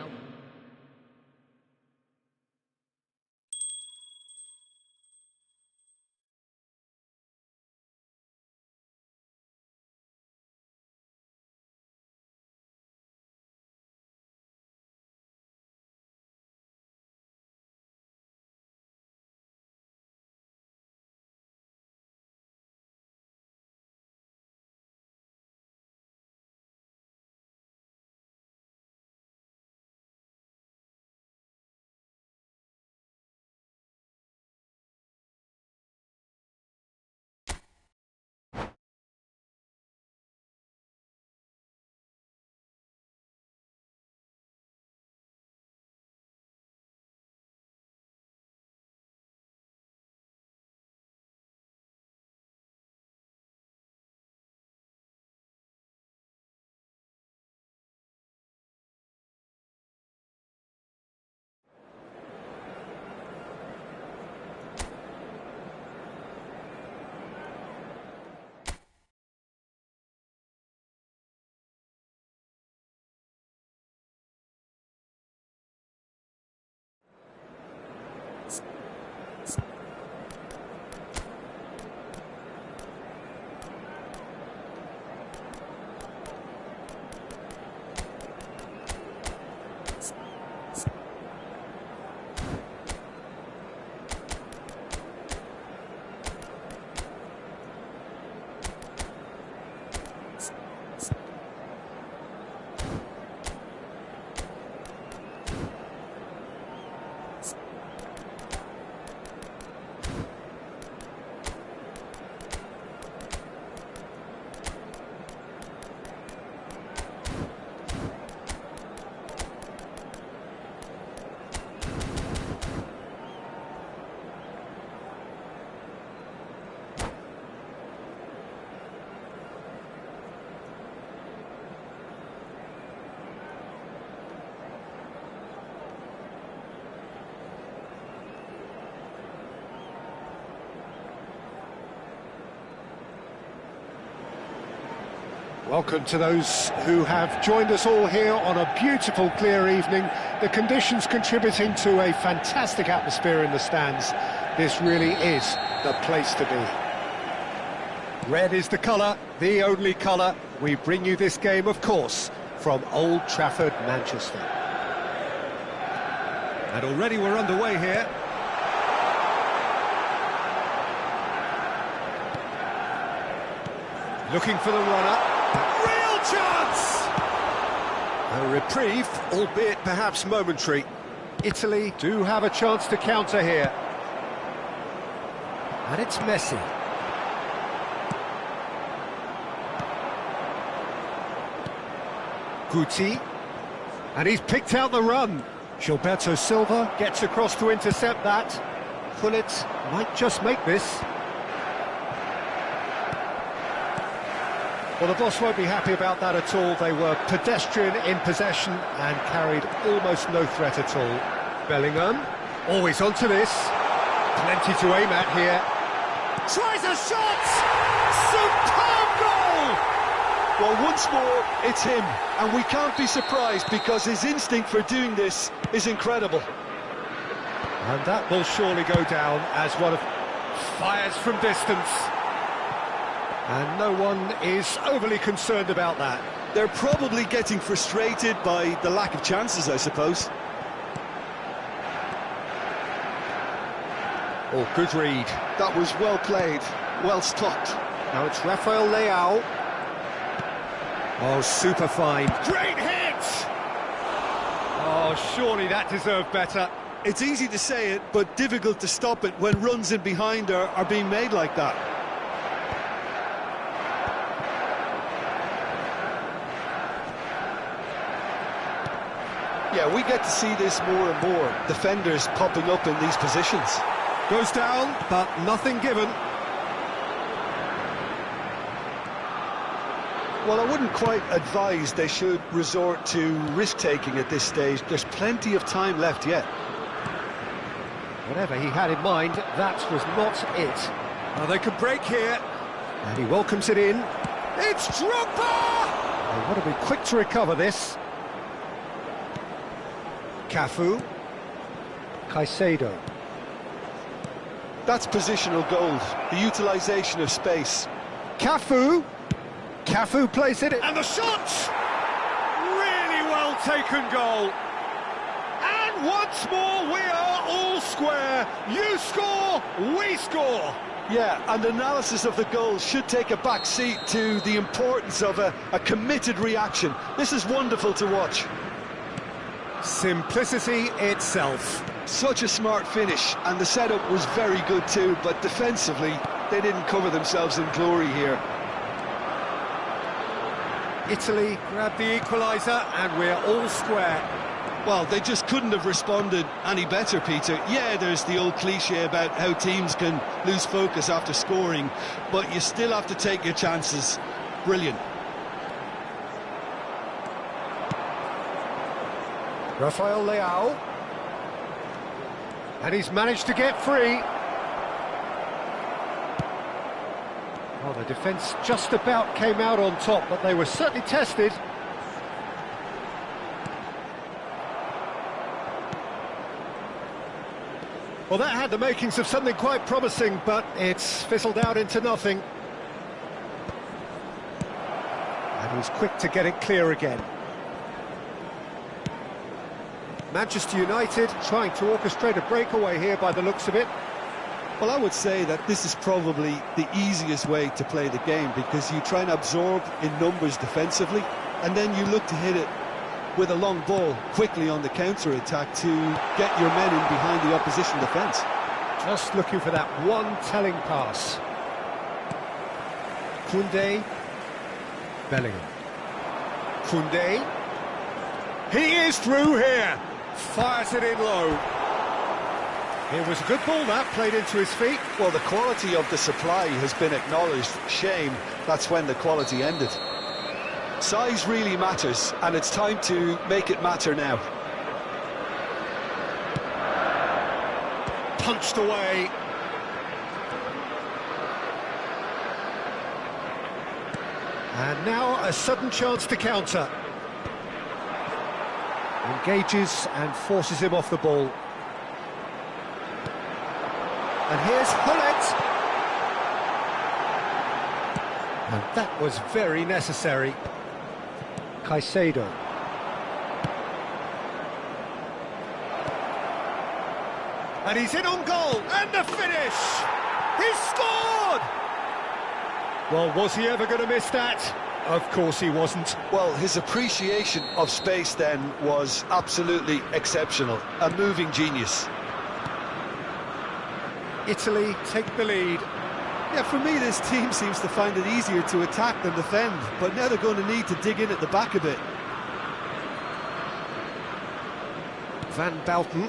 Welcome to those who have joined us all here on a beautiful, clear evening. The conditions contributing to a fantastic atmosphere in the stands. This really is the place to be. Red is the colour, the only colour. We bring you this game, of course, from Old Trafford, Manchester. And already we're underway here. Looking for the runner. Real chance! A reprieve, albeit perhaps momentary. Italy do have a chance to counter here. And it's Messi. Guti. And he's picked out the run. Gilberto Silva gets across to intercept that. Gullit might just make this. Well, the boss won't be happy about that at all. They were pedestrian in possession and carried almost no threat at all. Bellingham, always onto this. Plenty to aim at here. Tries a shot! Superb goal! Well, once more, it's him. And we can't be surprised because his instinct for doing this is incredible. And that will surely go down as one of fires from distance. And no one is overly concerned about that. They're probably getting frustrated by the lack of chances, I suppose. Oh, good read. That was well played, well stopped. Now it's Rafael Leao. Oh, super fine. Great hit! Oh, surely that deserved better. It's easy to say it, but difficult to stop it when runs in behind are being made like that. Yeah, we get to see this more and more. Defenders popping up in these positions. Goes down, but nothing given. Well, I wouldn't quite advise they should resort to risk-taking at this stage. There's plenty of time left yet. Whatever he had in mind, that was not it. Now they could break here. And he welcomes it in. It's Drogba! They want to be quick to recover this. Cafu. Caicedo. That's positional gold, the utilisation of space. Cafu. Cafu plays it, and the shot! Really well taken goal. And once more we are all square. You score, we score. Yeah, and analysis of the goal should take a back seat to the importance of a committed reaction. This is wonderful to watch. Simplicity itself. Such a smart finish, and the setup was very good too, but defensively, they didn't cover themselves in glory here. Italy grabbed the equaliser, and we're all square. Well, they just couldn't have responded any better, Peter. Yeah, there's the old cliche about how teams can lose focus after scoring, but you still have to take your chances. Brilliant. Rafael Leao. And he's managed to get free. Oh, the defence just about came out on top, but they were certainly tested. Well, that had the makings of something quite promising, but it's fizzled out into nothing. And he's quick to get it clear again. Manchester United trying to orchestrate a breakaway here by the looks of it. Well, I would say that this is probably the easiest way to play the game because you try and absorb in numbers defensively and then you look to hit it with a long ball quickly on the counter-attack to get your men in behind the opposition defence. Just looking for that one telling pass. Koundé. Bellingham. Koundé. He is through here. Fires it in low. It was a good ball that, played into his feet. Well, the quality of the supply has been acknowledged. Shame, that's when the quality ended. Size really matters, and it's time to make it matter now. Punched away. And now a sudden chance to counter. Engages and forces him off the ball. And here's Hullet. And that was very necessary. Caicedo. And he's in on goal, and the finish! He's scored! Well, was he ever going to miss that? Of course he wasn't. Well, his appreciation of space then was absolutely exceptional. A moving genius. Italy take the lead. Yeah, for me, this team seems to find it easier to attack than defend, but now they're going to need to dig in at the back a bit. Van Belten.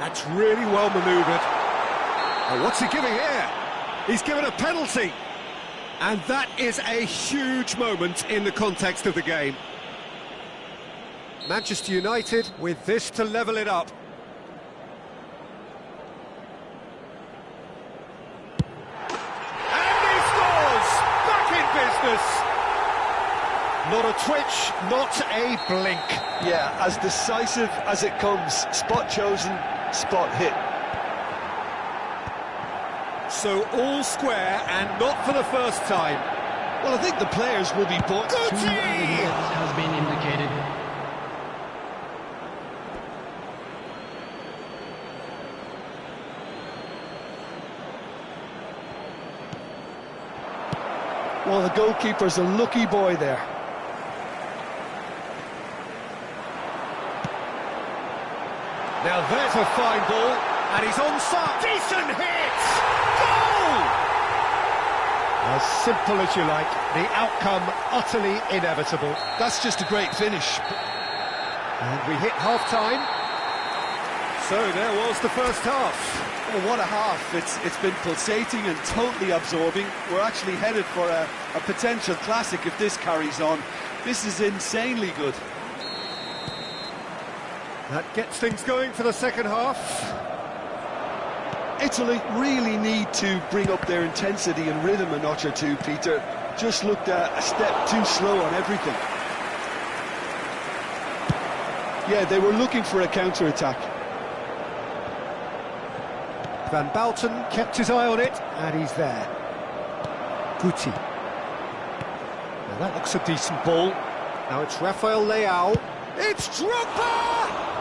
That's really well manoeuvred. Oh, what's he giving here? He's given a penalty. And that is a huge moment in the context of the game. Manchester United with this to level it up. And he scores! Back in business! Not a twitch, not a blink. Yeah, as decisive as it comes. Spot chosen, spot hit. So all square and not for the first time. Well, I think the players will be bought. Two minutes has been indicated. Well, the goalkeeper's a lucky boy there. Now there's a fine ball, and he's onside. Decent hit! Goal! As simple as you like, the outcome utterly inevitable. That's just a great finish. And we hit half-time. So there was the first half. Well, what a half. It's been pulsating and totally absorbing. We're actually headed for a potential classic if this carries on. This is insanely good. That gets things going for the second half. Italy really need to bring up their intensity and rhythm a notch or two, Peter. Just looked a step too slow on everything. Yeah, they were looking for a counter-attack. Van Belten kept his eye on it, and he's there. Guti. Now that looks a decent ball. Now it's Rafael Leao. It's Drogba!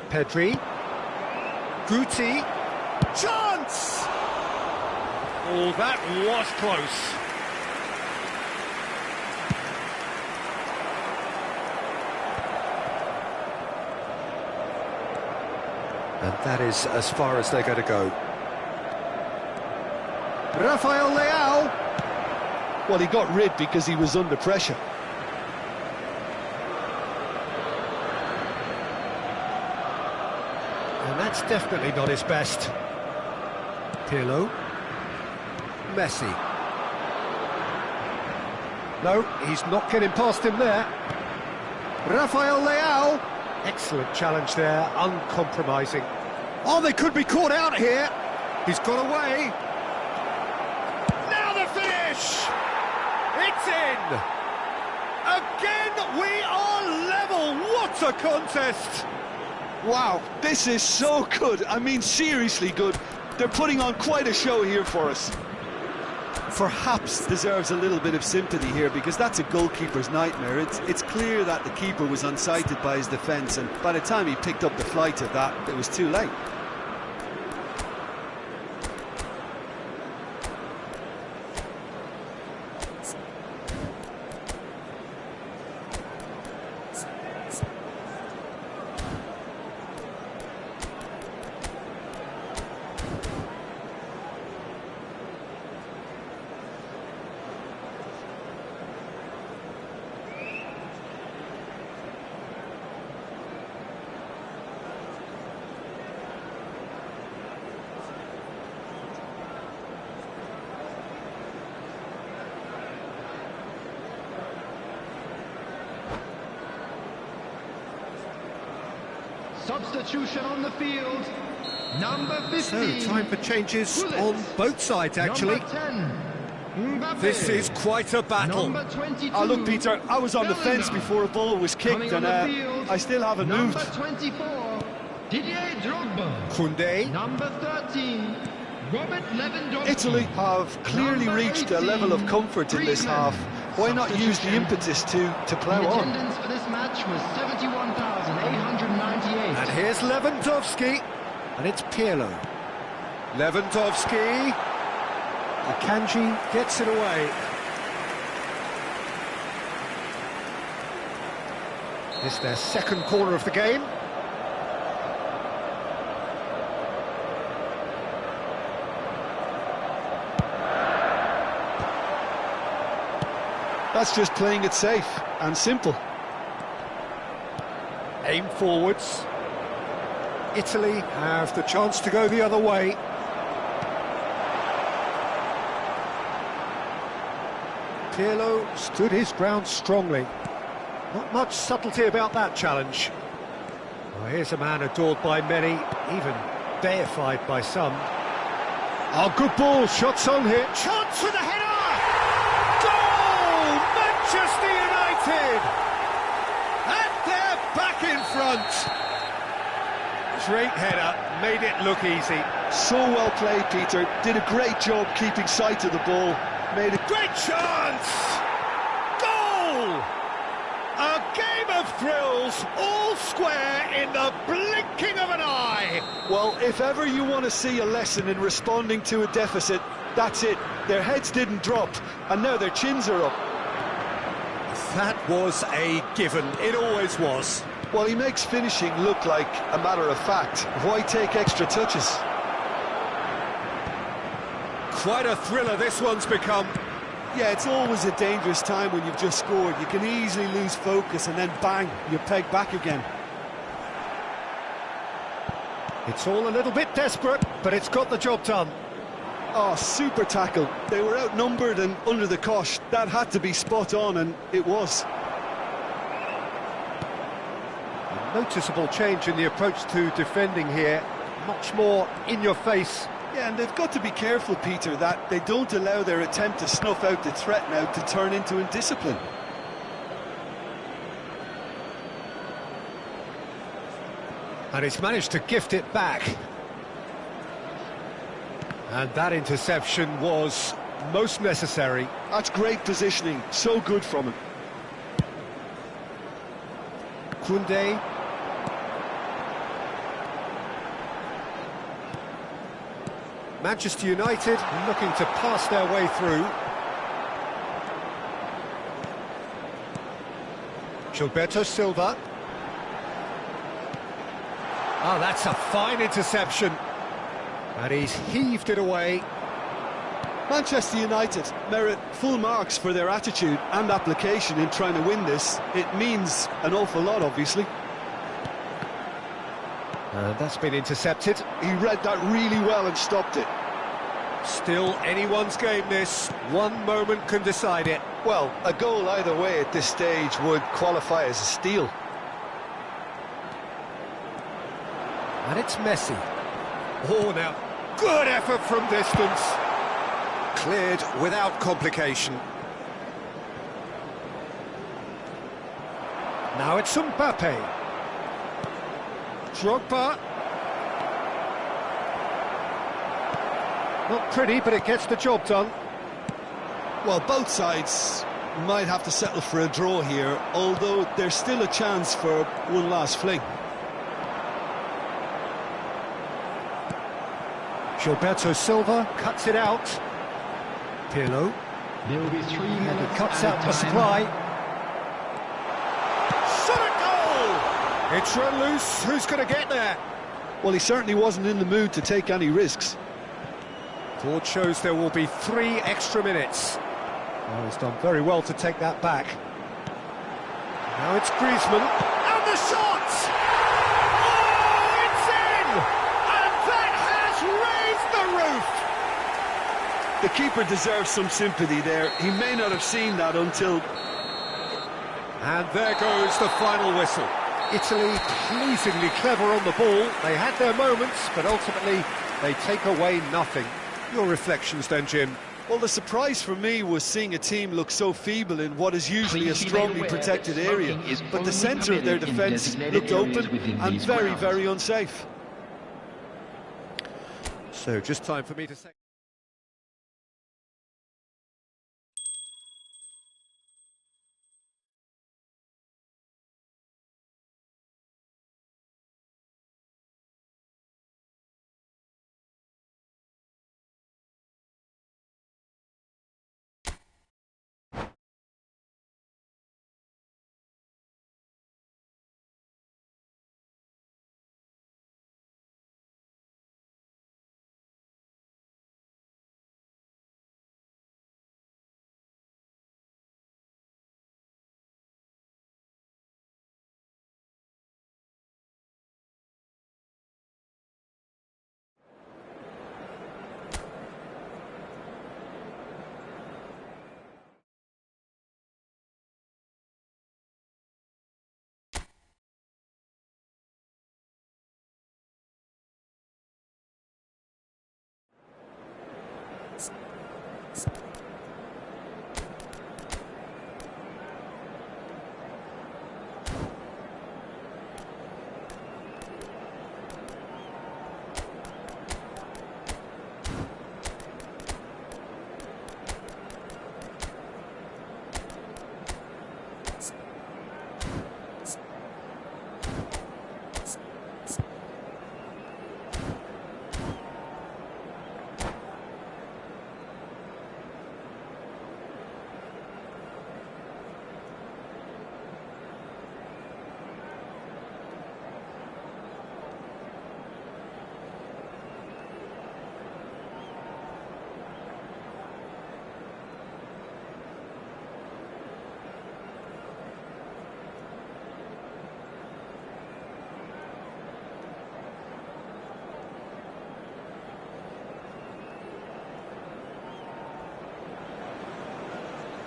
Pedri. Guti. Chance! Oh, that was close. And that is as far as they're going to go. Rafael Leao. Well, he got rid because he was under pressure. And that's definitely not his best. Pirlo. Messi. No, he's not getting past him there. Rafael Leao. Excellent challenge there, uncompromising. Oh, they could be caught out here. He's got away. Now the finish! It's in! Again, we are level. What a contest! Wow, this is so good. I mean, seriously good. They're putting on quite a show here for us. Perhaps deserves a little bit of sympathy here because that's a goalkeeper's nightmare. It's clear that the keeper was unsighted by his defence, and by the time he picked up the flight of that, it was too late. Substitution on the field. Number 15. So, time for changes on both sides, actually. Number 10. Mbappe. This is quite a battle. Number 22. Look, Peter, I was on the fence before a ball was kicked, and I still haven't moved. Number 24. Didier Drogba. Koundé. Number 13. Robert Lewandowski. Italy have clearly Number reached a 18, level of comfort in this Griezmann. half. Why not use the impetus to plough The on? attendance for this match was 71,898. And here's Lewandowski. And it's Pirlo. Lewandowski. Akanji gets it away. It's their second corner of the game. That's just playing it safe and simple. Aim forwards. Italy have the chance to go the other way. Pirlo stood his ground strongly. Not much subtlety about that challenge. Well, here's a man adored by many, even deified by some. Oh, good ball, shots on here. Chance for the header! Goal! Manchester United! And they're back in front. Great header, made it look easy. So well played, Peter. Did a great job keeping sight of the ball. Made a Great chance! Goal! A game of thrills, all square in the blinking of an eye. Well, if ever you want to see a lesson in responding to a deficit, that's it. Their heads didn't drop, and now their chins are up. That was a given, it always was. Well, he makes finishing look like a matter of fact. Why take extra touches? Quite a thriller this one's become. Yeah, it's always a dangerous time when you've just scored. You can easily lose focus and then bang, you're pegged back again. It's all a little bit desperate, but it's got the job done. Oh, super tackle. They were outnumbered and under the cosh. That had to be spot on, and it was. A noticeable change in the approach to defending here. Much more in your face. Yeah, and they've got to be careful, Peter, that they don't allow their attempt to snuff out the threat now to turn into indiscipline. And he's managed to gift it back. And that interception was most necessary. That's great positioning, so good from him. Koundé. Manchester United looking to pass their way through. Gilberto Silva. Oh, that's a fine interception. And he's heaved it away. Manchester United merit full marks for their attitude and application in trying to win this. It means an awful lot, obviously. And that's been intercepted. He read that really well and stopped it. Still anyone's game this. One moment can decide it. Well, a goal either way at this stage would qualify as a steal. And it's Messi. Oh, now, good effort from distance. Cleared without complication. Now it's Mbappe. Drogba. Not pretty, but it gets the job done. Well, both sides might have to settle for a draw here, although there's still a chance for one last fling. Gilberto Silva cuts it out. Pirlo. There will be 3 minutes. And it cuts added out the time. supply. Shot a goal! It's run loose. Who's going to get there? Well, he certainly wasn't in the mood to take any risks. Board shows there will be 3 extra minutes. Oh, he's done very well to take that back. Now it's Griezmann. And the shot! Oh, it's in! And that has raised the roof! The keeper deserves some sympathy there. He may not have seen that until... And there goes the final whistle. Italy pleasingly clever on the ball. They had their moments, but ultimately they take away nothing. Your reflections then, Jim? Well, the surprise for me was seeing a team look so feeble in what is usually a strongly protected area. But the centre of their defence looked open and very, very unsafe. So just time for me to say...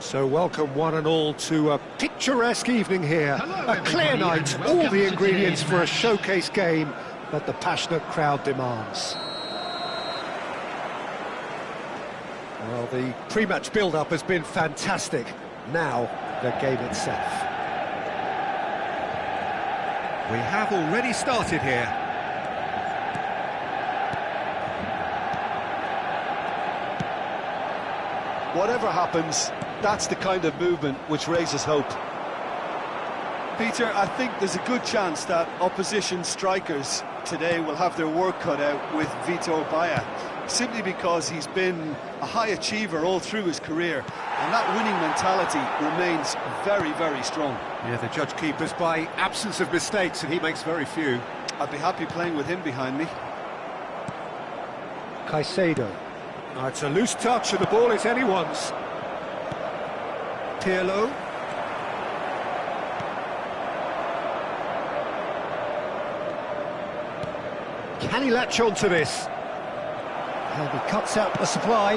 So welcome one and all to a picturesque evening here. Hello, a clear everybody, night, and all welcome the to ingredients today's for a match. showcase game that the passionate crowd demands. Well, the pre-match build-up has been fantastic. Now, the game itself. We have already started here. Whatever happens, that's the kind of movement which raises hope. Peter, I think there's a good chance that opposition strikers today will have their work cut out with Vitor Baia, simply because he's been a high achiever all through his career, and that winning mentality remains very, very strong. Yeah, the judge keepers by absence of mistakes, and he makes very few. I'd be happy playing with him behind me. Caicedo. Oh, it's a loose touch and the ball is anyone's. Pirlo. Can he latch on to this? And he cuts out the supply.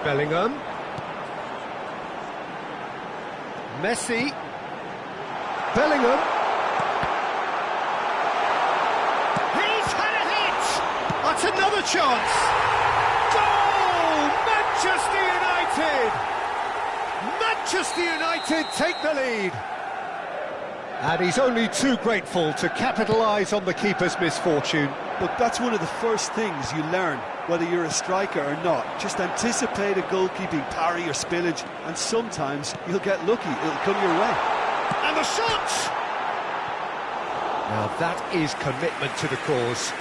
Bellingham. Messi. Bellingham. That's another chance! Goal! Manchester United! Manchester United take the lead! And he's only too grateful to capitalise on the keeper's misfortune. Look, that's one of the first things you learn, whether you're a striker or not. Just anticipate a goalkeeping parry or spillage, and sometimes you'll get lucky, it'll come your way. And the shot! Now that is commitment to the cause.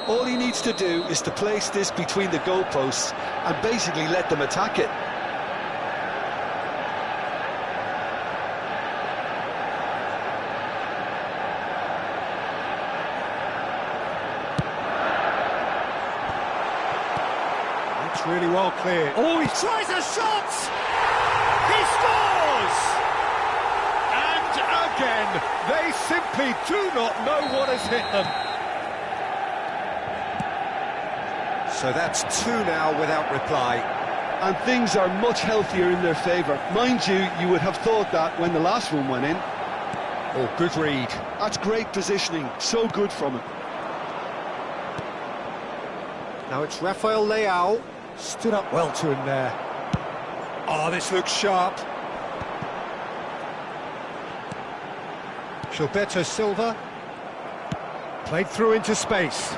All he needs to do is to place this between the goalposts and basically let them attack it. It's really well cleared. Oh, he tries a shot! He scores! And a again. They simply do not know what has hit them. So that's 2 now without reply. And things are much healthier in their favour. Mind you, you would have thought that when the last one went in. Oh, good read. That's great positioning, so good from him. Now it's Rafael Leao. Stood up well to him there. Oh, this looks sharp. Gilberto Silva. Played through into space.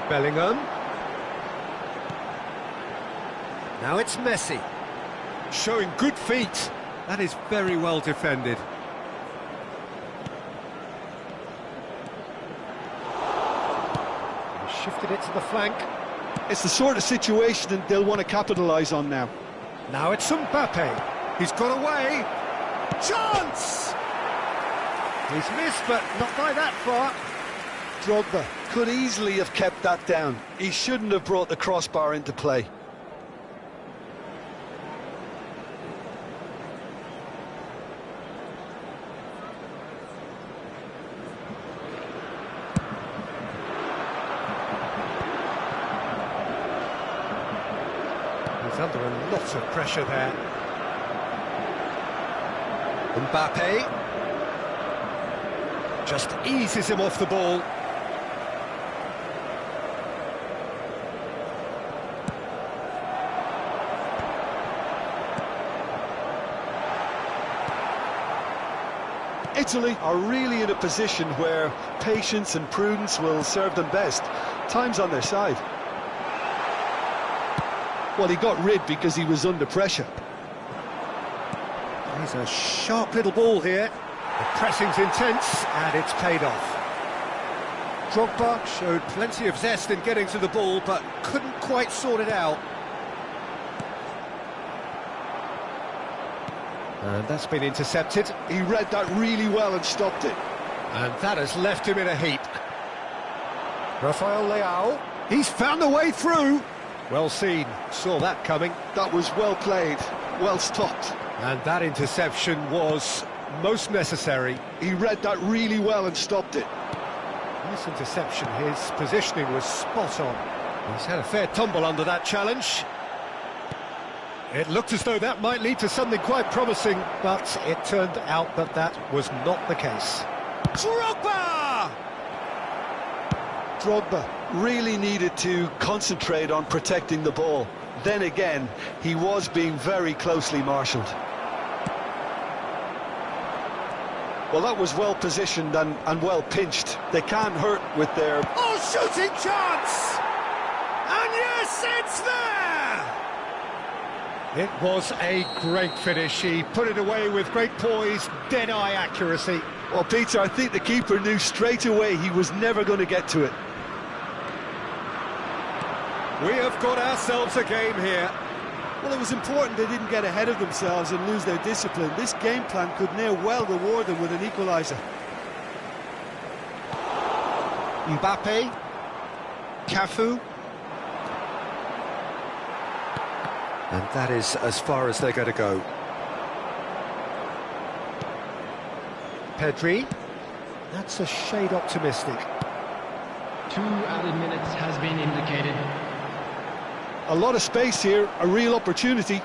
Bellingham. Now it's Messi. Showing good feet. That is very well defended. He shifted it to the flank. It's the sort of situation that they'll want to capitalise on now. Now it's Mbappe. He's got away. Chance! He's missed, but not by that far. Drogba could easily have kept that down. He shouldn't have brought the crossbar into play. He's under a lot of pressure there. Mbappe just eases him off the ball. Italy are really in a position where patience and prudence will serve them best. Time's on their side. Well, he got rid because he was under pressure. He's a sharp little ball here. The pressing's intense, and it's paid off. Drogba showed plenty of zest in getting to the ball, but couldn't quite sort it out. And that's been intercepted. He read that really well and stopped it. And that has left him in a heap. Rafael Leao. He's found the way through. Well seen. Saw that coming. That was well played, well stopped. And that interception was most necessary. He read that really well and stopped it. This interception, his positioning was spot on. He's had a fair tumble under that challenge. It looked as though that might lead to something quite promising, but it turned out that that was not the case. Drogba! Drogba really needed to concentrate on protecting the ball. Then again, he was being very closely marshalled. Well, that was well positioned and well pinched. They can't hurt with their... Oh, shooting chance! And yes, it's there! It was a great finish. He put it away with great poise, dead-eye accuracy. Well, Peter, I think the keeper knew straight away he was never going to get to it. We have got ourselves a game here. Well, it was important they didn't get ahead of themselves and lose their discipline. This game plan could now well reward them with an equaliser. Mbappe, Cafu. And that is as far as they're going to go. Pedri. That's a shade optimistic. 2 added minutes has been indicated. A lot of space here, a real opportunity.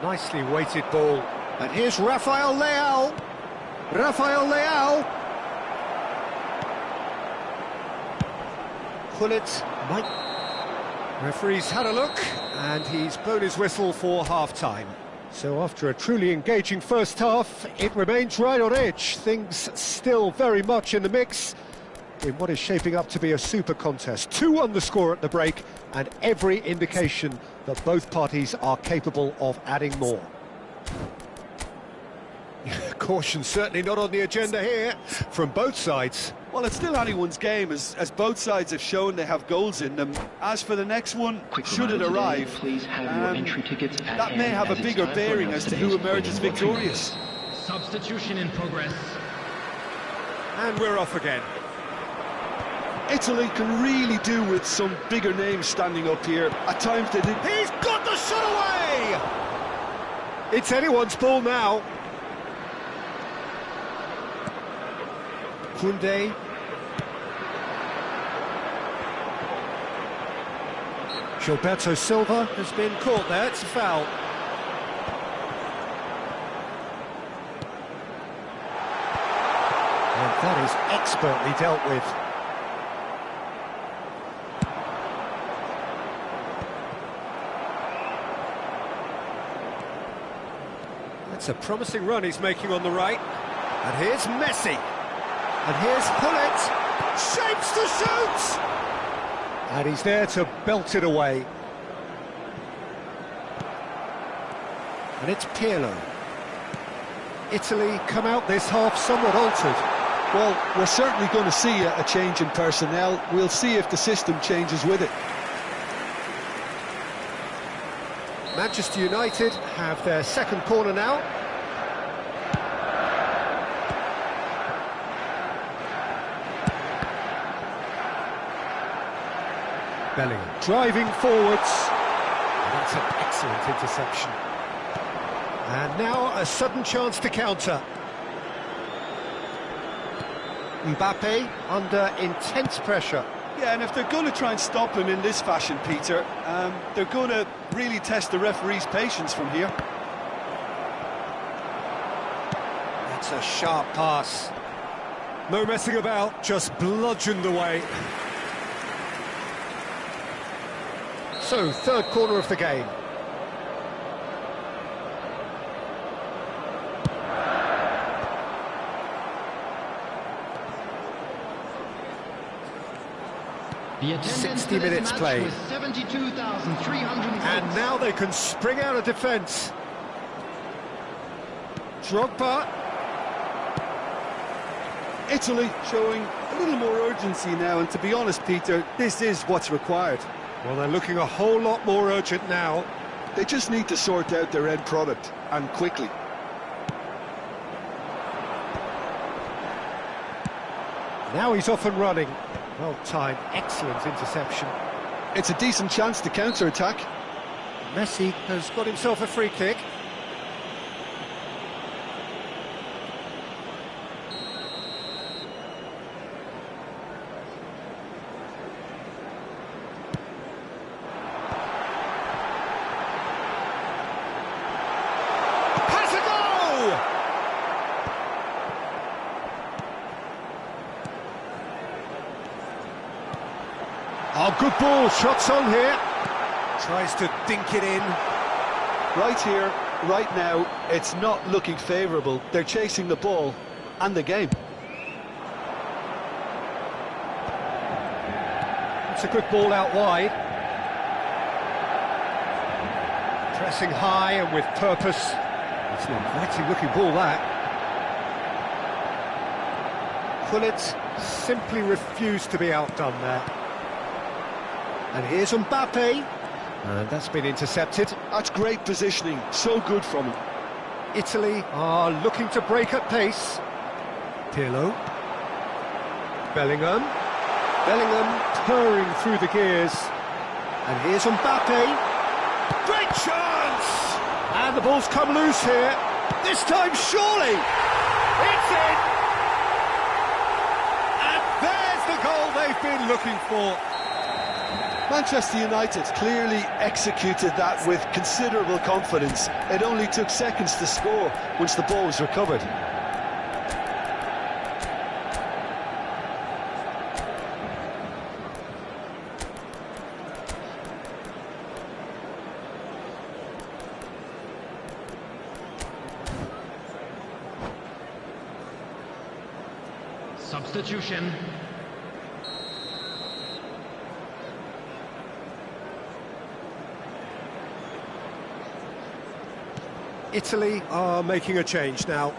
Nicely weighted ball. And here's Rafael Leao. Rafael Leao. Gullit might... Referee's had a look, and he's blown his whistle for half-time. So after a truly engaging first half, it remains right on edge. Things still very much in the mix in what is shaping up to be a super contest. 2-1 the score at the break, and every indication that both parties are capable of adding more. Caution certainly not on the agenda here from both sides. Well, it's still anyone's game, as both sides have shown they have goals in them. As for the next one, should it arrive, please have your entry tickets at that may have a bigger bearing as to who emerges victorious. Substitution in progress. And we're off again. Italy can really do with some bigger names standing up here. At times they did. He's got the shot away! It's anyone's ball now. Koundé. Gilberto Silva has been caught there, it's a foul. And that is expertly dealt with. That's a promising run he's making on the right. And here's Messi. And here's Gullit. Shapes to shoot! And he's there to belt it away. And it's Pirlo. Italy come out this half somewhat altered. Well, we're certainly going to see a change in personnel. We'll see if the system changes with it. Manchester United have their second corner now. Bellingham driving forwards. And that's an excellent interception. And now a sudden chance to counter. Mbappe under intense pressure. Yeah, and if they're going to try and stop him in this fashion, Peter, they're going to really test the referee's patience from here. That's a sharp pass. No messing about, just bludgeoned away. So, third corner of the game. The attendance 60 for this minutes match played. was 72,300 And now they can spring out of defence. Drogba. Italy showing a little more urgency now, and to be honest, Peter, this is what's required. Well, they're looking a whole lot more urgent now. They just need to sort out their end product, and quickly. Now he's off and running. Well timed, excellent interception. It's a decent chance to counter-attack. Messi has got himself a free kick. Pass a goal! Oh, good ball, shots on here. Tries to dink it in. Right here, right now, it's not looking favourable. They're chasing the ball and the game. It's a good ball out wide. Pressing high and with purpose. It's an inviting looking ball, that. Gullit simply refused to be outdone there. And here's Mbappe. And that's been intercepted. That's great positioning, so good from him. Italy are looking to break at pace. Pirlo. Bellingham. Bellingham purring through the gears. And here's Mbappe. Great chance! And the ball's come loose here. This time, surely! It's in! And there's the goal they've been looking for. Manchester United clearly executed that with considerable confidence. It only took seconds to score once the ball was recovered. Substitution. Italy are making a change now.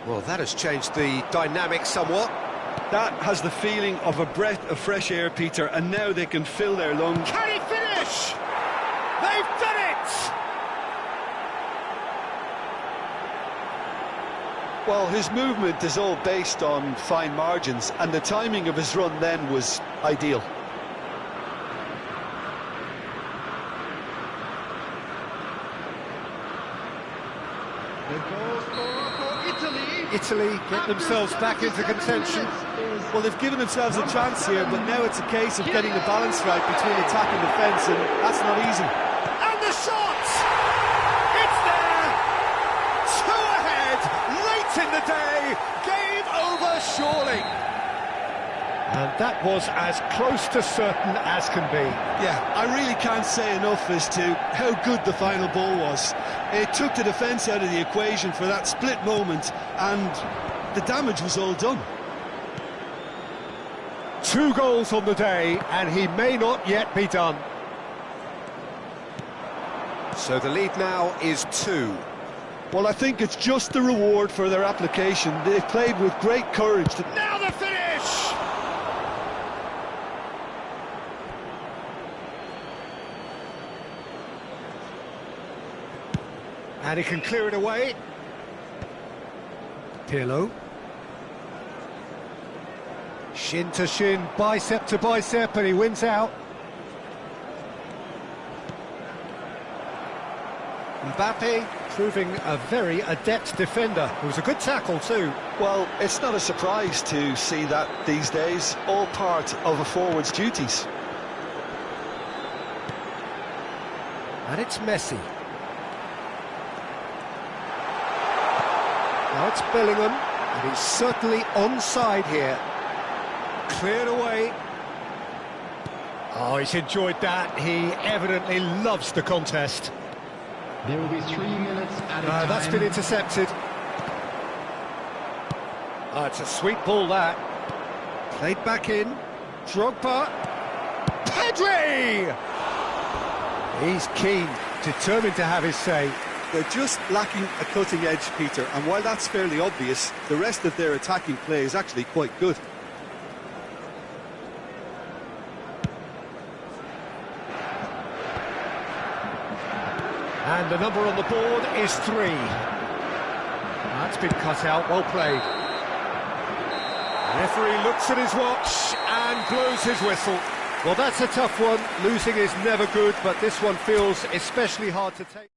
Well, that has changed the dynamic somewhat. That has the feeling of a breath of fresh air, Peter, and now they can fill their lungs. Can he finish? They've done it! Well, his movement is all based on fine margins, and the timing of his run then was ideal. The goal scorer for Italy, Italy get themselves back into contention. Well, they've given themselves a chance here, but now it's a case of getting the balance right between attack and defence, and that's not easy. And the shot! It's there! Two ahead, late in the day, game over surely. And that was as close to certain as can be. Yeah, I really can't say enough as to how good the final ball was. It took the defence out of the equation for that split moment, and the damage was all done. 2 goals on the day, and he may not yet be done. So the lead now is 2. Well, I think it's just the reward for their application. They've played with great courage. Now the finish! And he can clear it away. Pirlo. Shin to shin, bicep to bicep, and he wins out. Mbappe proving a very adept defender. It was a good tackle too. Well, it's not a surprise to see that these days, all part of a forward's duties. And it's Messi. Now it's Bellingham, and he's certainly onside here. Cleared away. Oh, he's enjoyed that. He evidently loves the contest. There will be 3 minutes at a time. That's been intercepted. Oh, it's a sweet ball, that. Played back in. Drogba. Pedri! He's keen, determined to have his say. They're just lacking a cutting edge, Peter, and while that's fairly obvious, the rest of their attacking play is actually quite good. And the number on the board is 3. That's been cut out, well played. The referee looks at his watch and blows his whistle. Well, that's a tough one. Losing is never good, but this one feels especially hard to take.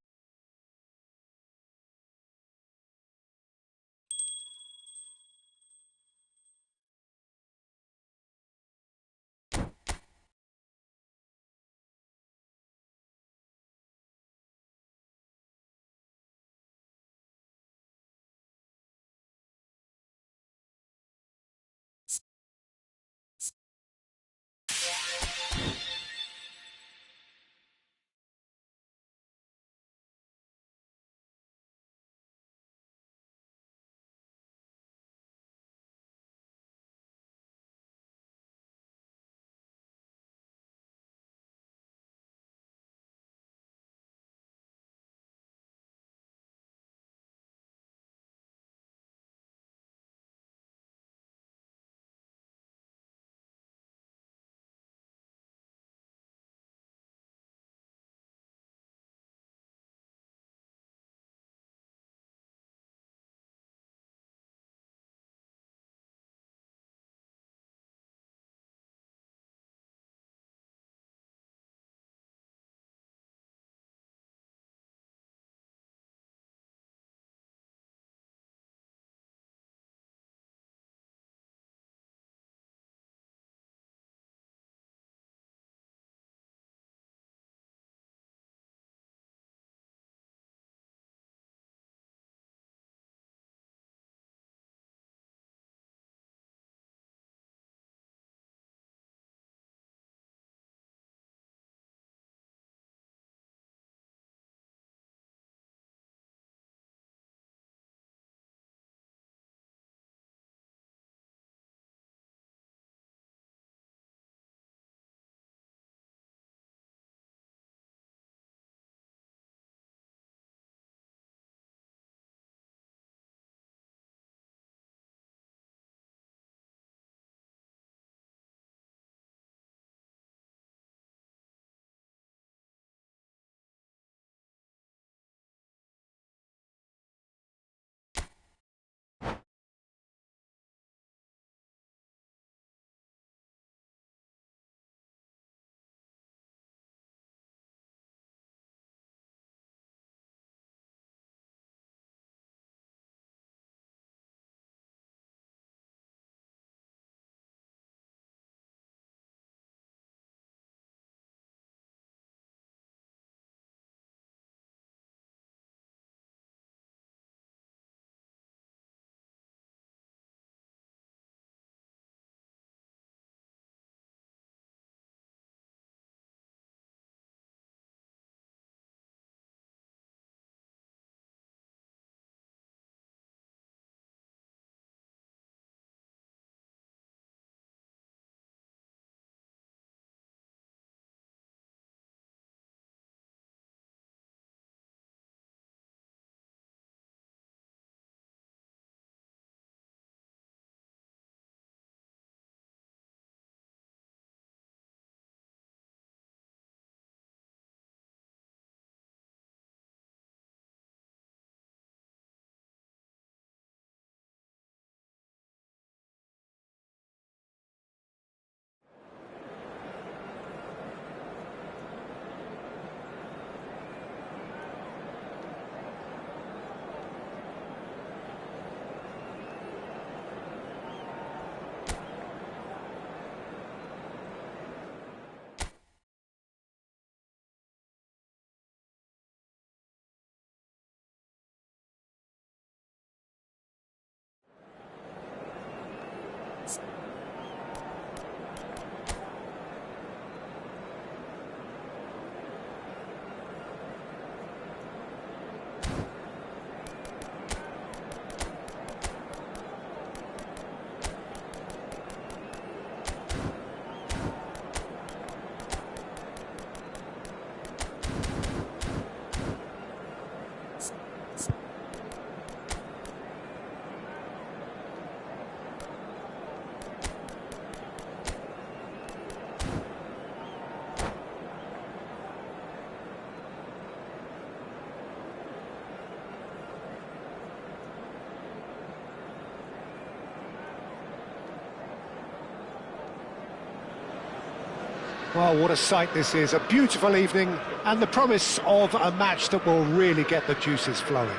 Well, what a sight this is, a beautiful evening, and the promise of a match that will really get the juices flowing.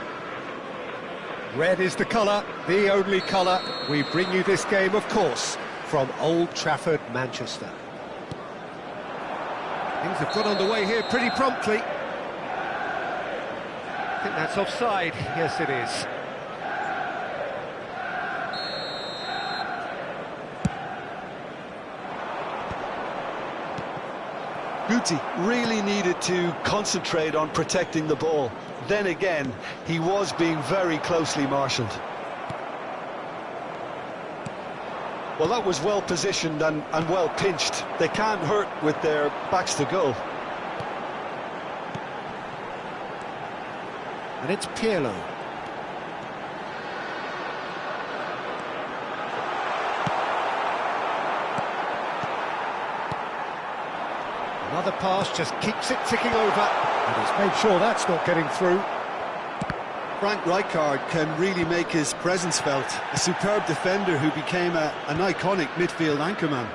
Red is the colour, the only colour. We bring you this game, of course, from Old Trafford, Manchester. Things have got underway here pretty promptly. I think that's offside. Yes, it is. Guti really needed to concentrate on protecting the ball. Then again, he was being very closely marshalled. Well, that was well positioned and well pinched. They can't hurt with their backs to goal. And it's Pirlo. Another pass just keeps it ticking over, and he's made sure that's not getting through. Frank Rijkaard can really make his presence felt. A superb defender who became an iconic midfield anchorman.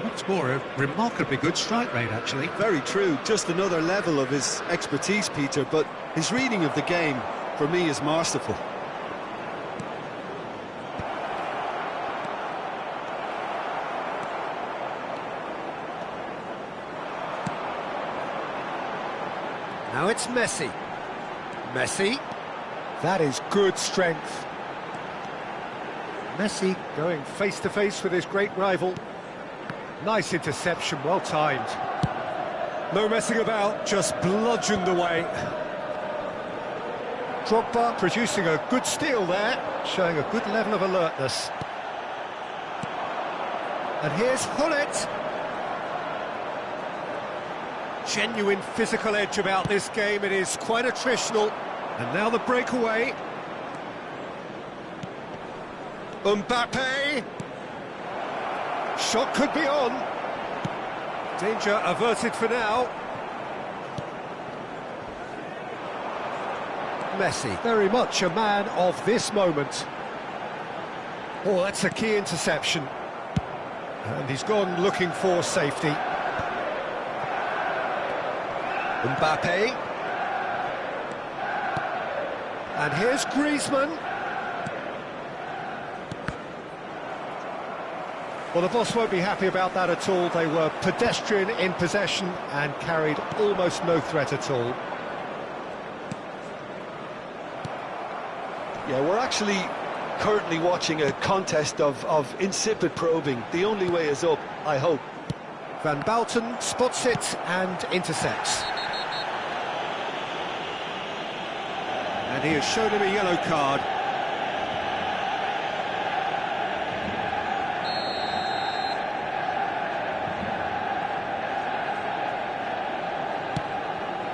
What's more, a remarkably good strike rate, actually. Very true, just another level of his expertise, Peter, but his reading of the game, for me, is masterful. Now it's Messi. Messi. That is good strength. Messi going face-to-face with his great rival. Nice interception, well timed. No messing about, just bludgeoned away. Drogba producing a good steal there, showing a good level of alertness. And here's Hullet. Genuine physical edge about this game, it is quite attritional. And now the breakaway. Mbappe. Shot could be on. Danger averted for now. Messi, very much a man of this moment. Oh, that's a key interception. And he's gone looking for safety. Mbappe. And here's Griezmann. Well, the boss won't be happy about that at all. They were pedestrian in possession and carried almost no threat at all. Yeah, we're actually currently watching a contest of insipid probing. The only way is up, I hope. Van Bouten spots it and intercepts. And he has shown him a yellow card.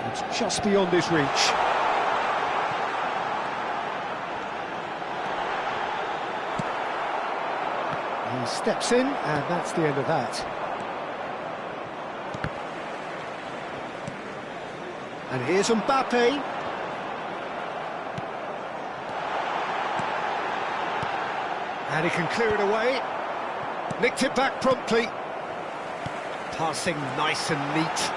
It's just beyond his reach. He steps in, and that's the end of that. And here's Mbappe. And he can clear it away. Nicked it back promptly. Passing nice and neat.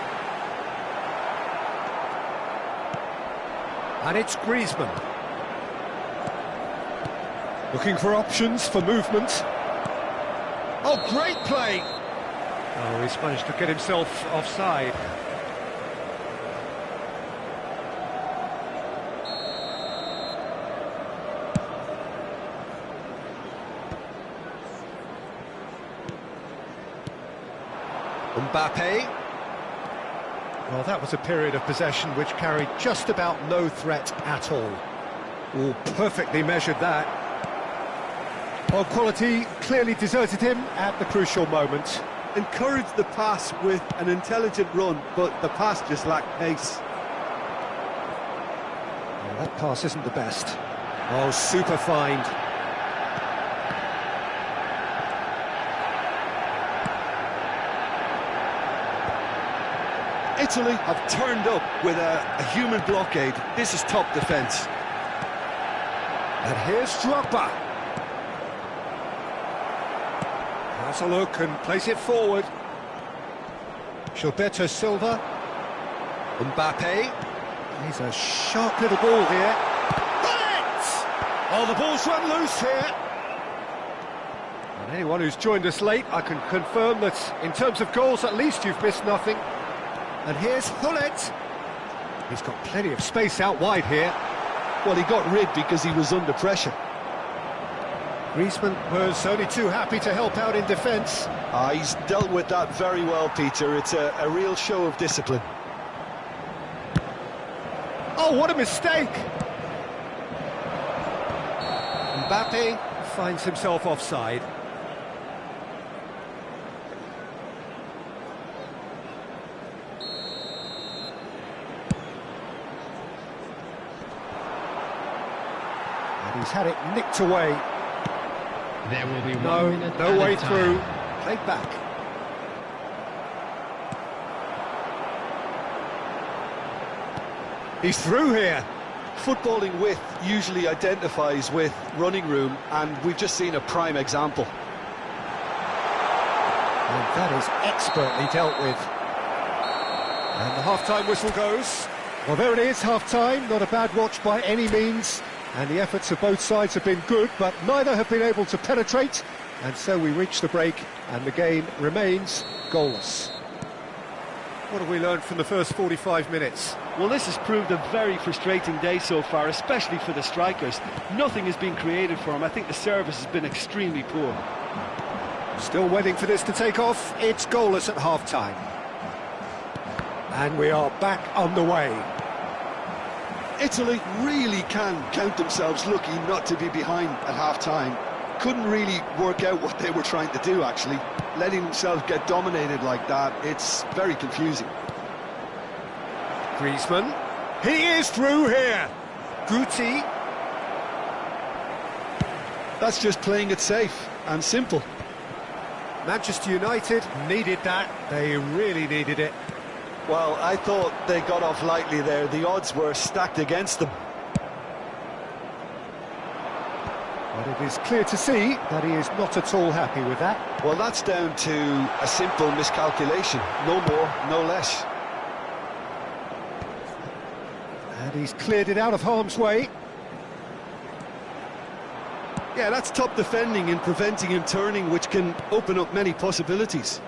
And it's Griezmann. Looking for options for movement. Oh, great play! Oh, he's managed to get himself offside. Mbappe. Well, that was a period of possession which carried just about no threat at all. Oh, perfectly measured that. Well, quality clearly deserted him at the crucial moment. Encouraged the pass with an intelligent run, but the pass just lacked pace. Well, that pass isn't the best. Oh, super find. Italy have turned up with a human blockade. This is top defence. And here's Drogba. Has a look and plays it forward. Gilberto Silva. Mbappe. He's a sharp little ball here. Bullet! Oh, the ball's run loose here. And anyone who's joined us late, I can confirm that in terms of goals, at least you've missed nothing. And here's Hullet. He's got plenty of space out wide here. Well, he got rid because he was under pressure. Griezmann was only too happy to help out in defence. He's dealt with that very well, Peter. It's a real show of discipline. Oh, what a mistake! Mbappe finds himself offside. And he's had it nicked away. There will be No, 1 minute no way added through. time. Played back. He's through here. Footballing width usually identifies with running room, and we've just seen a prime example. And that is expertly dealt with. And the half-time whistle goes. Well, there it is, half-time. Not a bad watch by any means. And the efforts of both sides have been good, but neither have been able to penetrate. And so we reach the break, and the game remains goalless. What have we learned from the first 45 minutes? Well, this has proved a very frustrating day so far, especially for the strikers. Nothing has been created for them. I think the service has been extremely poor. Still waiting for this to take off. It's goalless at half-time. And we are back on the way. Italy really can count themselves lucky not to be behind at half-time. Couldn't really work out what they were trying to do, actually. Letting themselves get dominated like that, it's very confusing. Griezmann. He is through here. Guti. That's just playing it safe and simple. Manchester United needed that. They really needed it. Well, I thought they got off lightly there. The odds were stacked against them. But it is clear to see that he is not at all happy with that. Well, that's down to a simple miscalculation. No more, no less. And he's cleared it out of harm's way. Yeah, that's top defending and preventing him turning, which can open up many possibilities.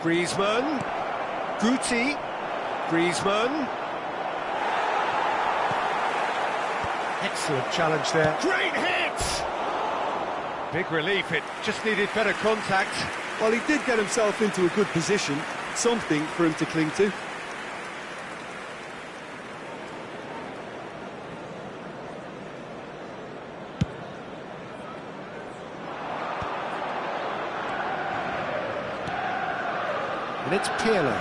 Griezmann. Guti. Griezmann. Excellent challenge there. Great hit! Big relief, it just needed better contact. Well, he did get himself into a good position, something for him to cling to. And it's Pirlo.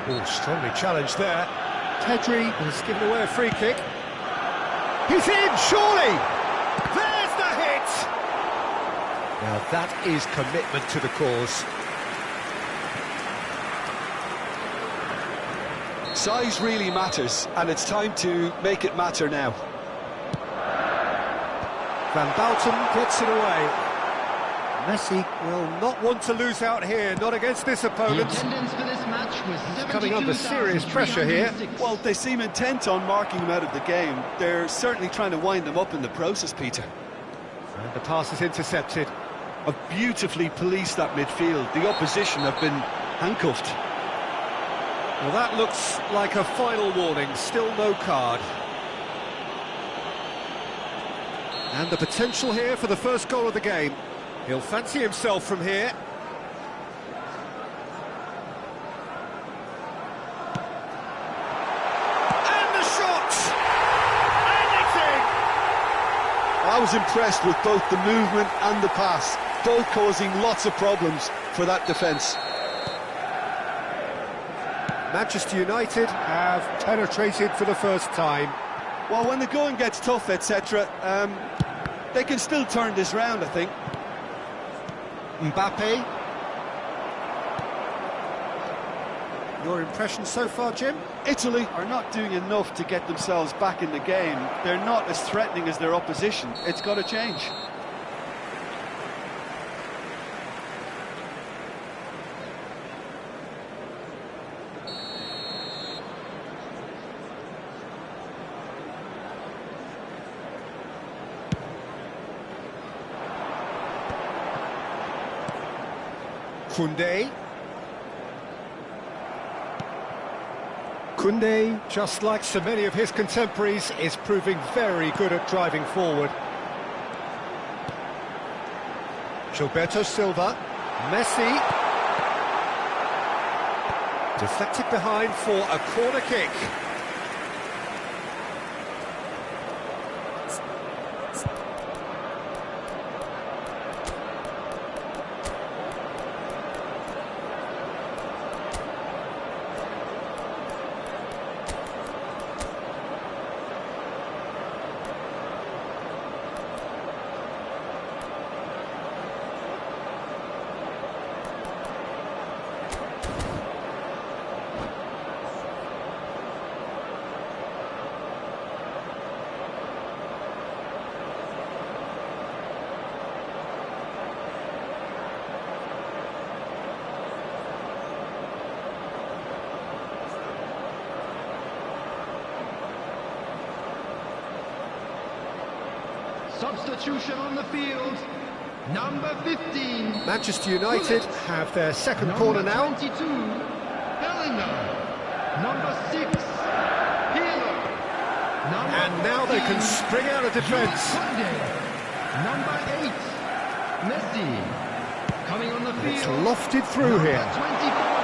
Oh, strongly challenged there. Pedri has given away a free kick. He's in, surely! There's the hit! Now that is commitment to the cause. Size really matters, and it's time to make it matter now. Van Bouten gets it away. Messi will not want to lose out here, not against this The opponent. attendance for this match was Coming under serious pressure here. Well, they seem intent on marking him out of the game. They're certainly trying to wind them up in the process, Peter. And the pass is intercepted. Have beautifully policed that midfield. The opposition have been handcuffed. Well, that looks like a final warning, still no card. And the potential here for the first goal of the game. He'll fancy himself from here. And the shot! And it's in! I was impressed with both the movement and the pass, both causing lots of problems for that defence. Manchester United have penetrated for the first time. Well, when the going gets tough, etc., they can still turn this round, I think. Mbappe. Your impression so far, Jim? Italy are not doing enough to get themselves back in the game. They're not as threatening as their opposition. It's got to change. Koundé. Koundé, just like so many of his contemporaries, is proving very good at driving forward. Gilberto Silva. Messi. Deflected behind for a corner kick. Substitution on the field, number 15. Manchester United have their second corner now. 22, Bellingham. Number 6, Pirlo. And now they can spring out of defence. Number 8, Messi. Coming on the field. It's lofted through number here. 24,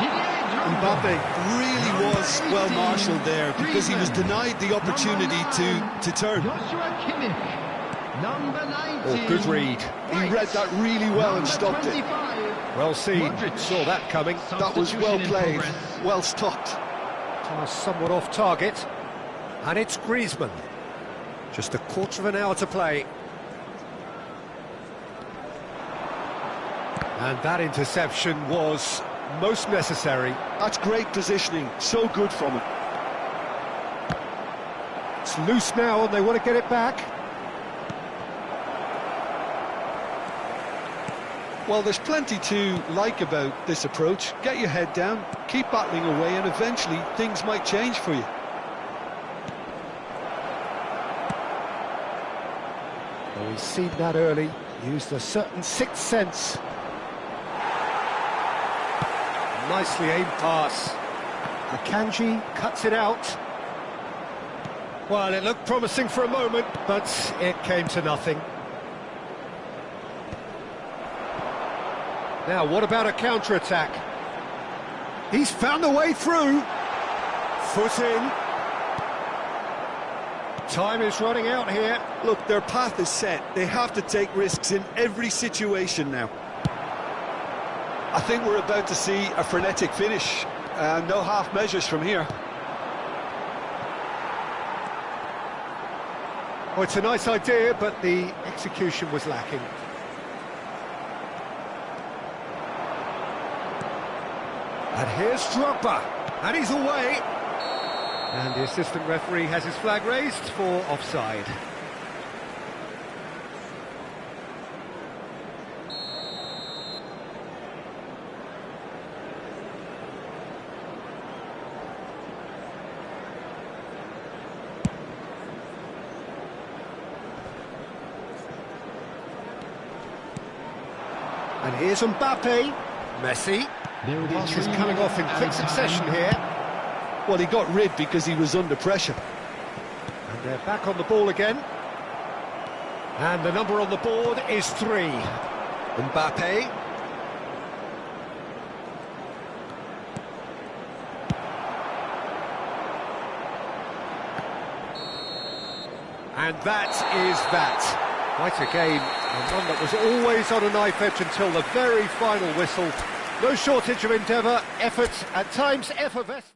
Didier Drogba. Mbappe really was well marshalled there because he was denied the opportunity to turn. Joshua Kimmich. Number 19. Oh, good read. He read that really well and stopped it. Well seen. Modric. Saw that coming. That was well Substitution in played, progress. well stopped. Somewhat off target. And it's Griezmann. Just a quarter of an hour to play. And that interception was most necessary. That's great positioning, so good from him. It's loose now and they want to get it back. Well, there's plenty to like about this approach. Get your head down, keep battling away, and eventually things might change for you. Well, he's seen that early, used a certain sixth sense. Nicely aimed pass. Akanji cuts it out. Well, it looked promising for a moment, but it came to nothing. Now, what about a counter-attack? He's found a way through. Foot in. Time is running out here. Look, their path is set. They have to take risks in every situation now. I think we're about to see a frenetic finish. No half measures from here. Oh, it's a nice idea, but the execution was lacking. And here's Drogba, and he's away. And the assistant referee has his flag raised for offside. And here's Mbappe, Messi. Passes coming off in quick succession here. Well, he got rid because he was under pressure. And they're back on the ball again. And the number on the board is 3. Mbappe. And that is that. Quite a game, and one that was always on a knife edge until the very final whistle. No shortage of endeavour, effort, at times effervescent.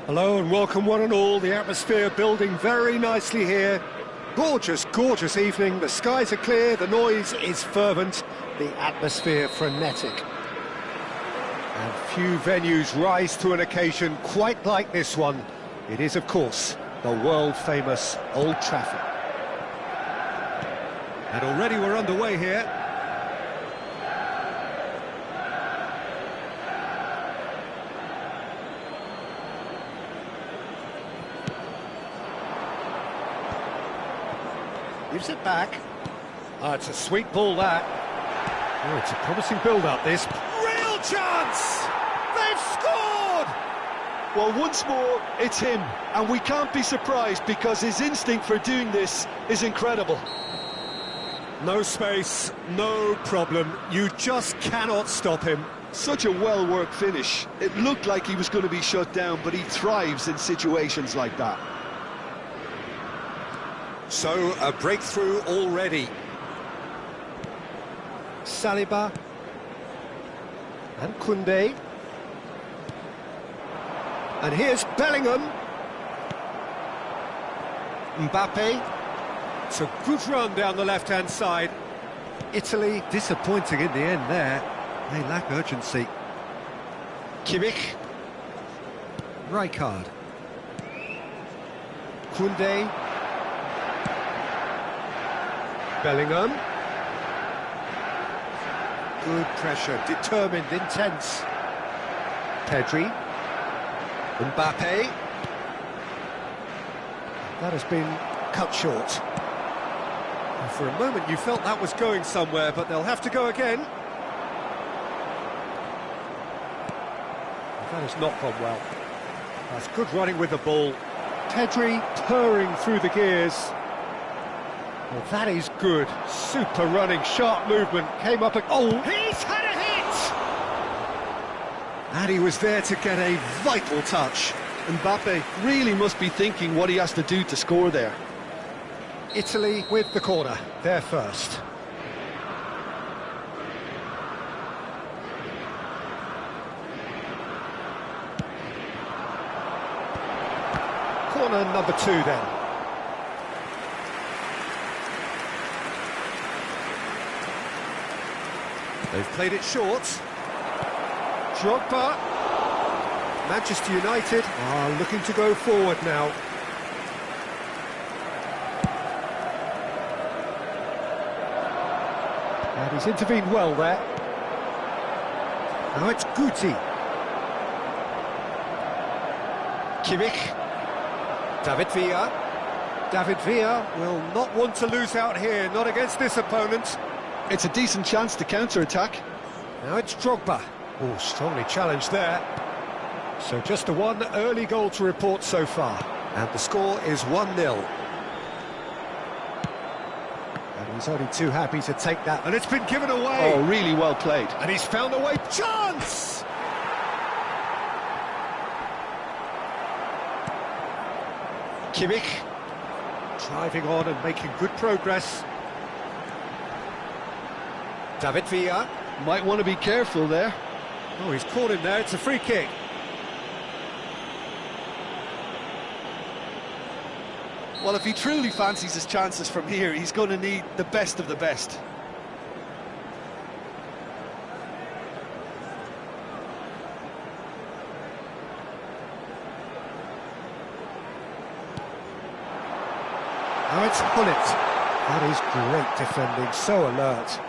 Hello and welcome one and all. The atmosphere building very nicely here. Gorgeous, gorgeous evening. The skies are clear, the noise is fervent, the atmosphere frenetic. And few venues rise to an occasion quite like this one. It is, of course, the world-famous Old Trafford. And already we're underway here. Gives it back. Oh, it's a sweet ball, that. Oh, it's a promising build-up, this. Real chance! They've scored! Well, once more, it's him. And we can't be surprised because his instinct for doing this is incredible. No space, no problem. You just cannot stop him. Such a well-worked finish. It looked like he was going to be shut down, but he thrives in situations like that. So, a breakthrough already. Saliba. And Koundé. And here's Bellingham. Mbappe. It's a good run down the left-hand side. Italy disappointing in the end there. They lack urgency. Kimmich. Rijkaard. Koundé. Bellingham. Good pressure, determined, intense. Pedri. Mbappe. That has been cut short. And for a moment you felt that was going somewhere, but they'll have to go again. That has not gone well. That's good running with the ball. Pedri purring through the gears. Well, that is good. Super running, sharp movement. Came up. Oh, he's had a hit! And he was there to get a vital touch. Mbappe really must be thinking what he has to do to score there. Italy with the corner. They're first. Corner number 2 then. They've played it short. Drogba. Manchester United are looking to go forward now. And he's intervened well there. Now it's Guti. Kimmich. David Villa. David Villa will not want to lose out here, not against this opponent. It's a decent chance to counter-attack. Now it's Drogba. Oh, strongly challenged there. So just the one early goal to report so far. And the score is 1-0. And he's only too happy to take that. And it's been given away. Oh, really well played. And he's found a way. Chance! Kimmich. Driving on and making good progress. David Villa. Might want to be careful there. Oh, he's caught him there. It's a free kick. Well, if he truly fancies his chances from here, he's going to need the best of the best. Now it's Gullit. That is great defending, so alert.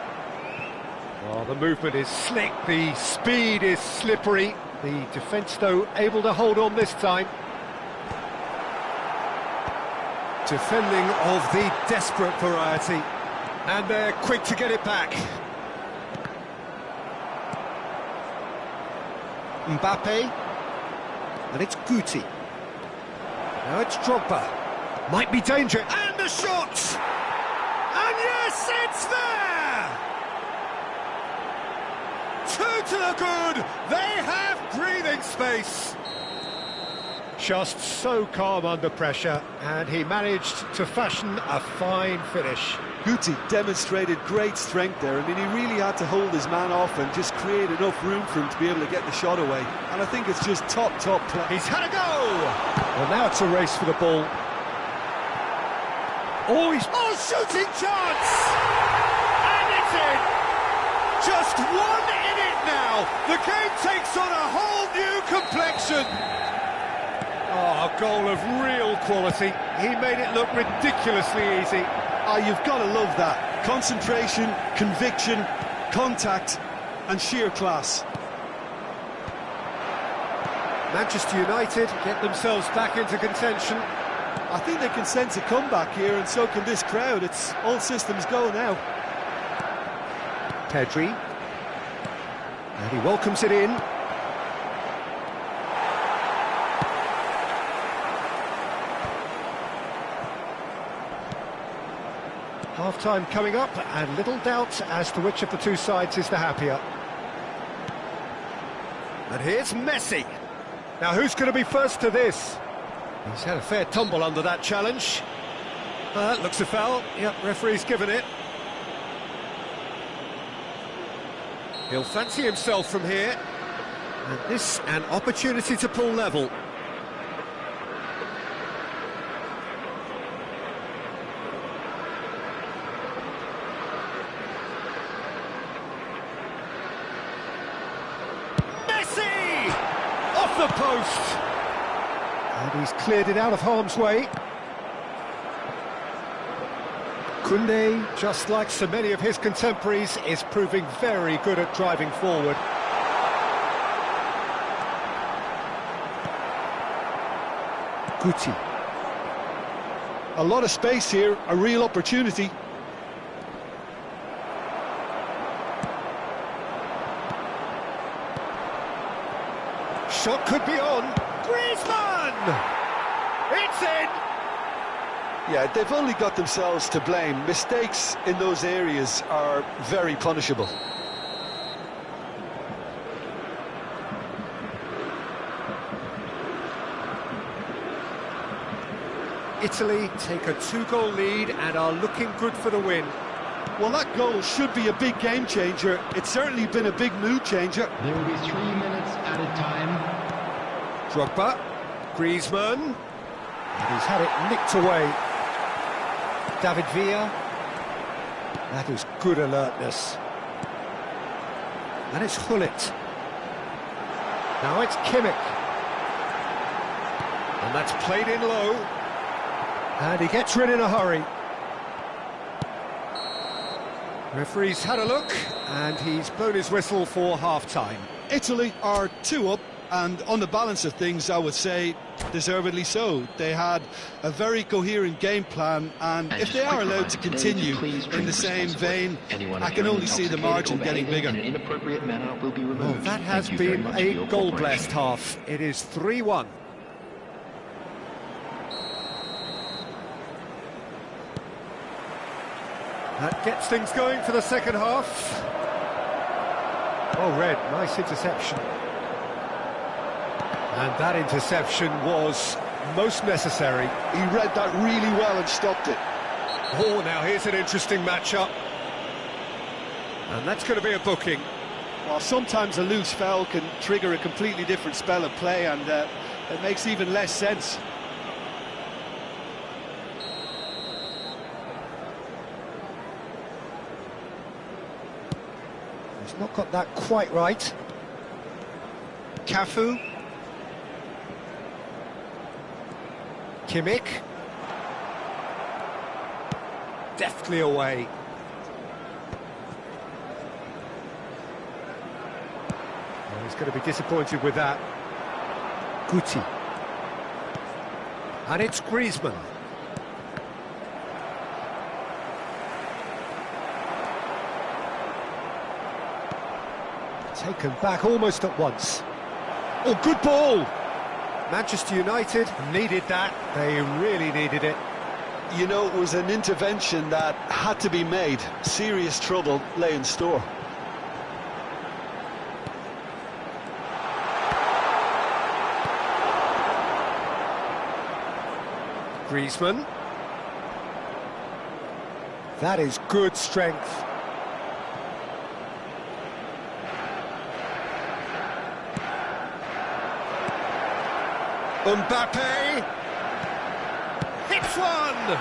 Oh, the movement is slick, the speed is slippery. The defence, though, able to hold on this time. Defending of the desperate variety. And they're quick to get it back. Mbappe. And it's Guti. Now it's Drogba. Might be danger. And the shot! And yes, it's there! 2 to the good. They have breathing space. Just so calm under pressure, and he managed to fashion a fine finish. Guti demonstrated great strength there. I mean, he really had to hold his man off and just create enough room for him to be able to get the shot away. And I think it's just top play. He's had a go! Well, now it's a race for the ball. Oh, shooting chance! And it's in! Just 1 in it now! The game takes on a whole new complexion! Oh, a goal of real quality. He made it look ridiculously easy. Ah, you've got to love that. Concentration, conviction, contact, and sheer class. Manchester United get themselves back into contention. I think they can sense a comeback here, and so can this crowd. It's all systems go now. Pedri. And he welcomes it in. Half-time coming up, and little doubt as to which of the two sides is the happier. And here's Messi. Now, who's going to be first to this? He's had a fair tumble under that challenge. Looks a foul. Yep, referee's given it. He'll fancy himself from here. And this, an opportunity to pull level. The post, and he's cleared it out of harm's way. Koundé, just like so many of his contemporaries, is proving very good at driving forward. Guti. A lot of space here, a real opportunity. Shot could be on. Griezmann! It's in! Yeah, they've only got themselves to blame. Mistakes in those areas are very punishable. Italy take a 2-goal lead and are looking good for the win. Well, that goal should be a big game changer. It's certainly been a big mood changer. There will be 3 minutes added time. Drogba, Griezmann, and he's had it nicked away. David Villa, that is good alertness. And it's Hullet. Now it's Kimmich. And that's played in low. And he gets rid in a hurry. Referee's had a look, and he's blown his whistle for half-time. Italy are 2 up, and on the balance of things, I would say deservedly so. They had a very coherent game plan, and if they are allowed to continue in the same vein, I can only see the margin getting bigger. Well, that has been a goal-blessed half. It is 3-1. That gets things going for the second half. Oh, Red, nice interception. And that interception was most necessary. He read that really well and stopped it. Oh, now here's an interesting matchup. And that's going to be a booking. Well, sometimes a loose foul can trigger a completely different spell of play, and it makes even less sense. He's not got that quite right. Cafu. Kimmich. Deftly away. Well, he's going to be disappointed with that. Guti. And it's Griezmann. Taken back almost at once. Oh, good ball! Manchester United needed that. They really needed it. You know, it was an intervention that had to be made. Serious trouble lay in store. Griezmann. That is good strength. Mbappe hits one.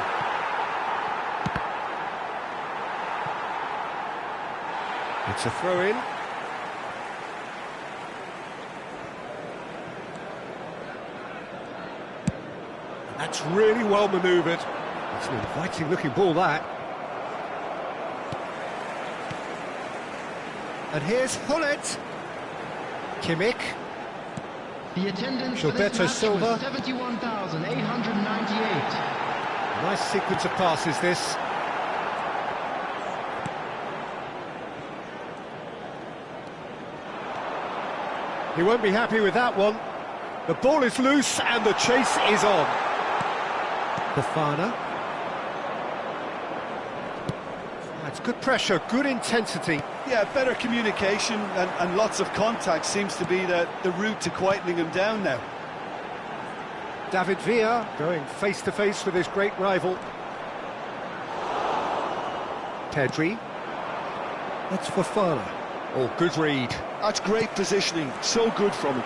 It's a throw-in. That's really well manoeuvred. It's an inviting-looking ball, that. And here's Hullet. Kimmich. The attendance for this Gilberto match Silva. was 71,898. Nice sequence of passes, this. He won't be happy with that one. The ball is loose and the chase is on. Fofana. That's good pressure, good intensity. Yeah, better communication and lots of contact seems to be the route to quietening him down now. David Villa going face-to-face with his great rival. Pedri. That's Fofana. Oh, good read. That's great positioning, so good from him.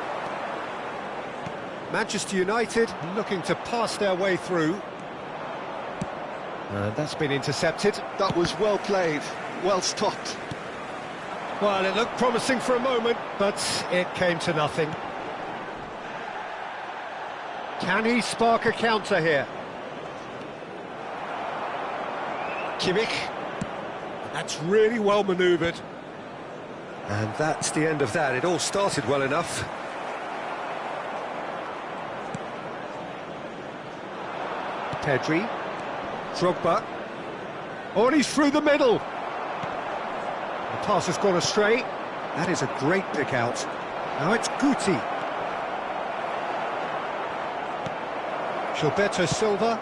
Manchester United looking to pass their way through. That's been intercepted. That was well played, well stopped. Well, it looked promising for a moment, but it came to nothing. Can he spark a counter here? Kimmich. That's really well manoeuvred. And that's the end of that. It all started well enough. Pedri. Drogba. Oh, and he's through the middle. The pass has gone astray. That is a great pick out. Now it's Guti. Gilberto Silva.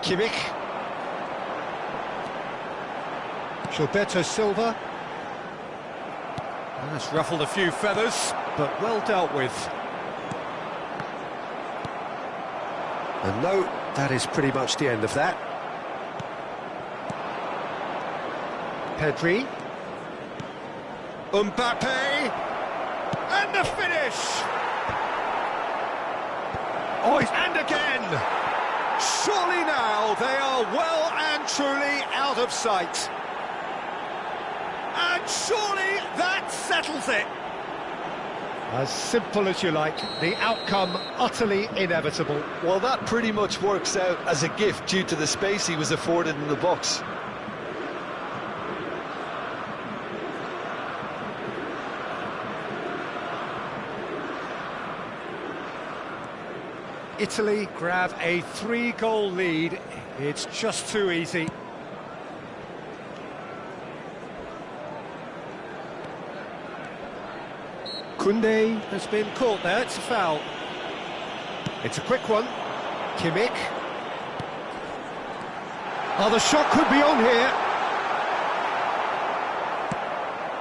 Kimmich. Gilberto Silva. And that's ruffled a few feathers, but well dealt with. And no, that is pretty much the end of that. Pedri. Mbappe. And the finish! Oh, and again! Surely now they are well and truly out of sight. And surely that settles it. As simple as you like, the outcome utterly inevitable. Well, that pretty much works out as a gift due to the space he was afforded in the box. Italy grab a 3-goal lead. It's just too easy. Koundé has been caught there, it's a foul. It's a quick one. Kimmich. Oh, the shot could be on here.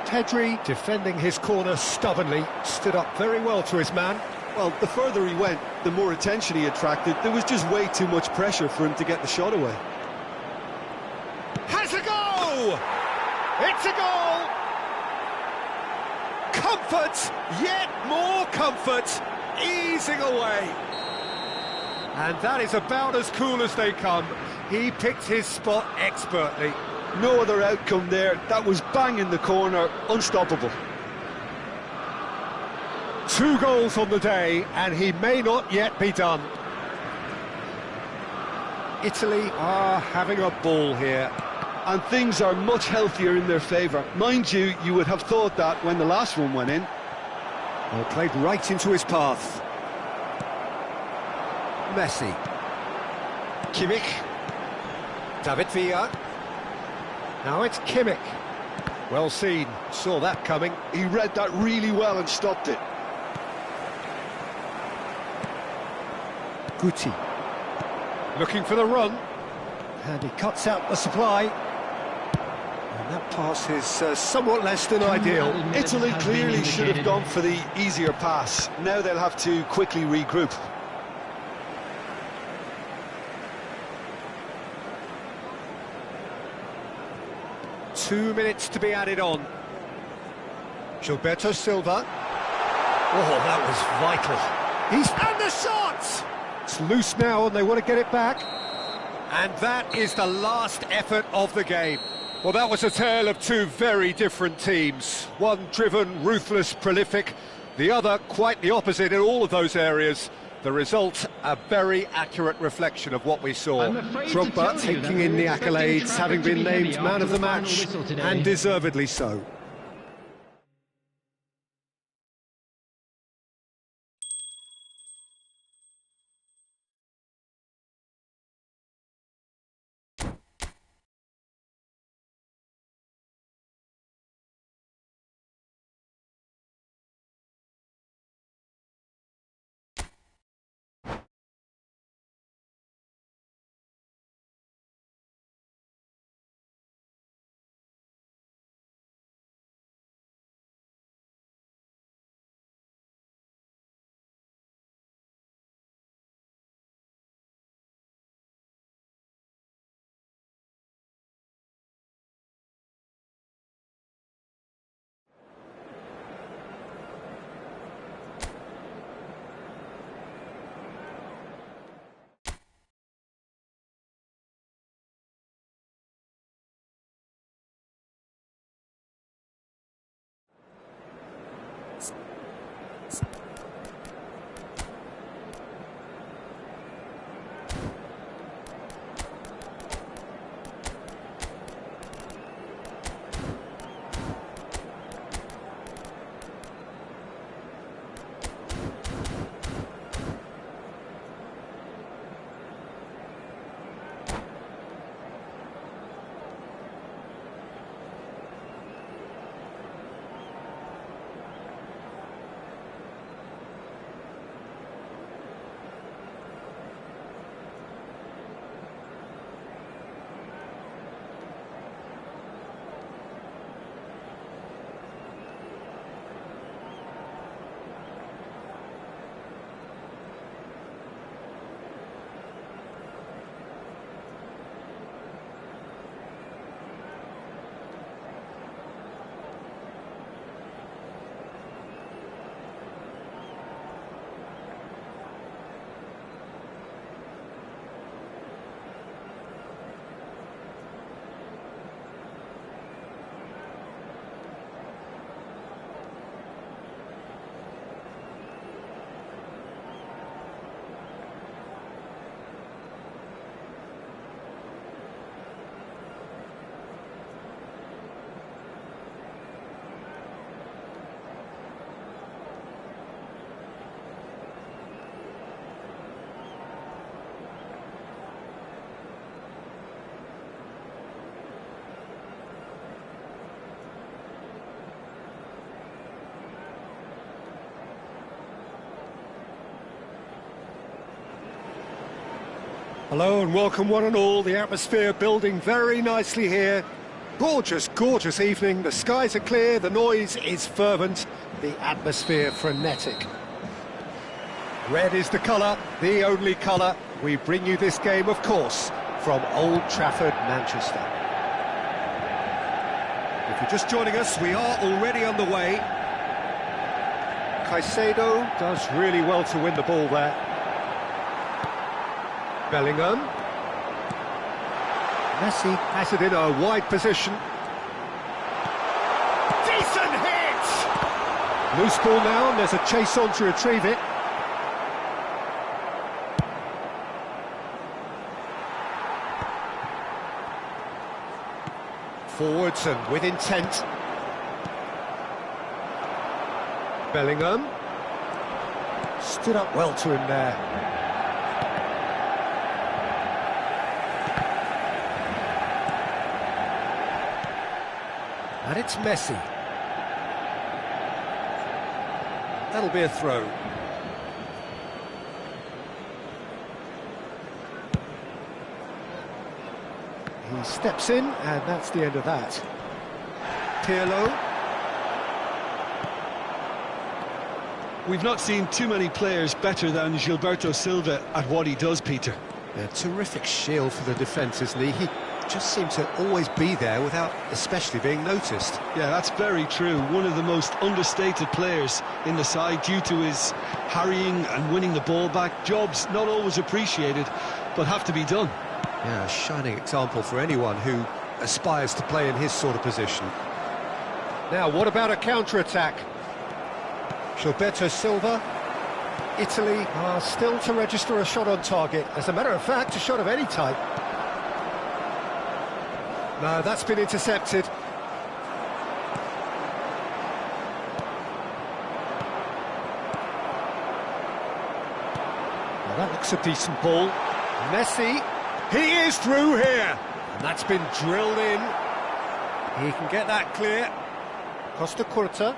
Pedri, defending his corner stubbornly, stood up very well to his man. Well, the further he went, the more attention he attracted. There was just way too much pressure for him to get the shot away. Has a goal! It's a goal! Comfort, yet more comfort, easing away. And that is about as cool as they come. He picked his spot expertly. No other outcome there. That was bang in the corner, unstoppable. 2 goals on the day, and he may not yet be done. Italy are having a ball here. And things are much healthier in their favour. Mind you, you would have thought that when the last one went in. Well, played right into his path. Messi. Kimmich. David Villa. Now it's Kimmich. Well seen, saw that coming. He read that really well and stopped it. Guti. Looking for the run. And he cuts out the supply. And that pass is somewhat less than ideal. Italy clearly should have gone for the easier pass. Now they'll have to quickly regroup. 2 minutes to be added on. Gilberto Silva. Oh, that was vital. And the shot! It's loose now and they want to get it back. And that is the last effort of the game. Well, that was a tale of two very different teams. One driven, ruthless, prolific. The other quite the opposite in all of those areas. The result, a very accurate reflection of what we saw. Drogba taking in the accolades, having been named man of the match, and deservedly so. Hello and welcome one and all. The atmosphere building very nicely here. Gorgeous, gorgeous evening. The skies are clear, the noise is fervent, the atmosphere frenetic. Red is the colour, the only colour. We bring you this game, of course, from Old Trafford, Manchester. If you're just joining us, we are already underway. Caicedo does really well to win the ball there. Bellingham. Messi has it in a wide position. Decent hit! Loose ball now, and there's a chase on to retrieve it. Forwards and with intent. Bellingham. Stood up well to him there. And it's Messi. That'll be a throw. He steps in, and that's the end of that. Pirlo. We've not seen too many players better than Gilberto Silva at what he does, Peter. A terrific shield for the defence, isn't he? just seem to always be there without especially being noticed. Yeah, that's very true. One of the most understated players in the side due to his harrying and winning the ball back. Jobs not always appreciated, but have to be done. Yeah, a shining example for anyone who aspires to play in his sort of position. Now, what about a counter-attack? Gilberto Silva. Italy are still to register a shot on target. As a matter of fact, a shot of any type. No, that's been intercepted. Well, that looks a decent ball. Messi, he is through here. And that's been drilled in. He can get that clear. Costa Curta.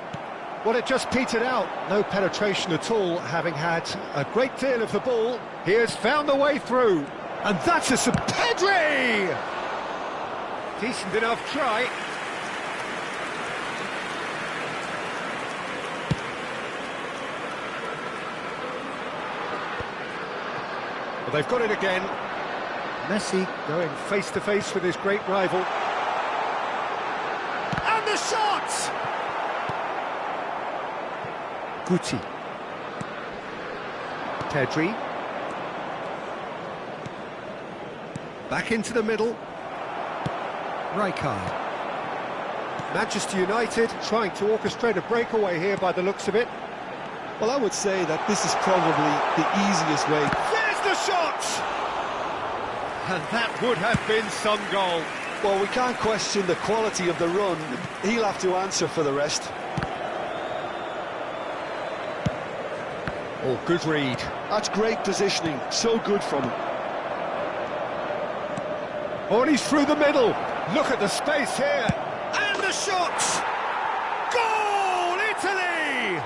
Well, it just petered out. No penetration at all, having had a great deal of the ball. He has found the way through. And that's a Pedri! Decent enough try. Well, they've got it again. Messi going face-to-face with his great rival. And the shot! Guti. Pedri. Back into the middle. Rijkaard. Manchester United trying to orchestrate a breakaway here by the looks of it. Well, I would say that this is probably the easiest way. There's the shot! And that would have been some goal. Well, we can't question the quality of the run. He'll have to answer for the rest. Oh, good read. That's great positioning. So good from him. Oh, and he's through the middle. Look at the space here. And the shot! Goal, Italy!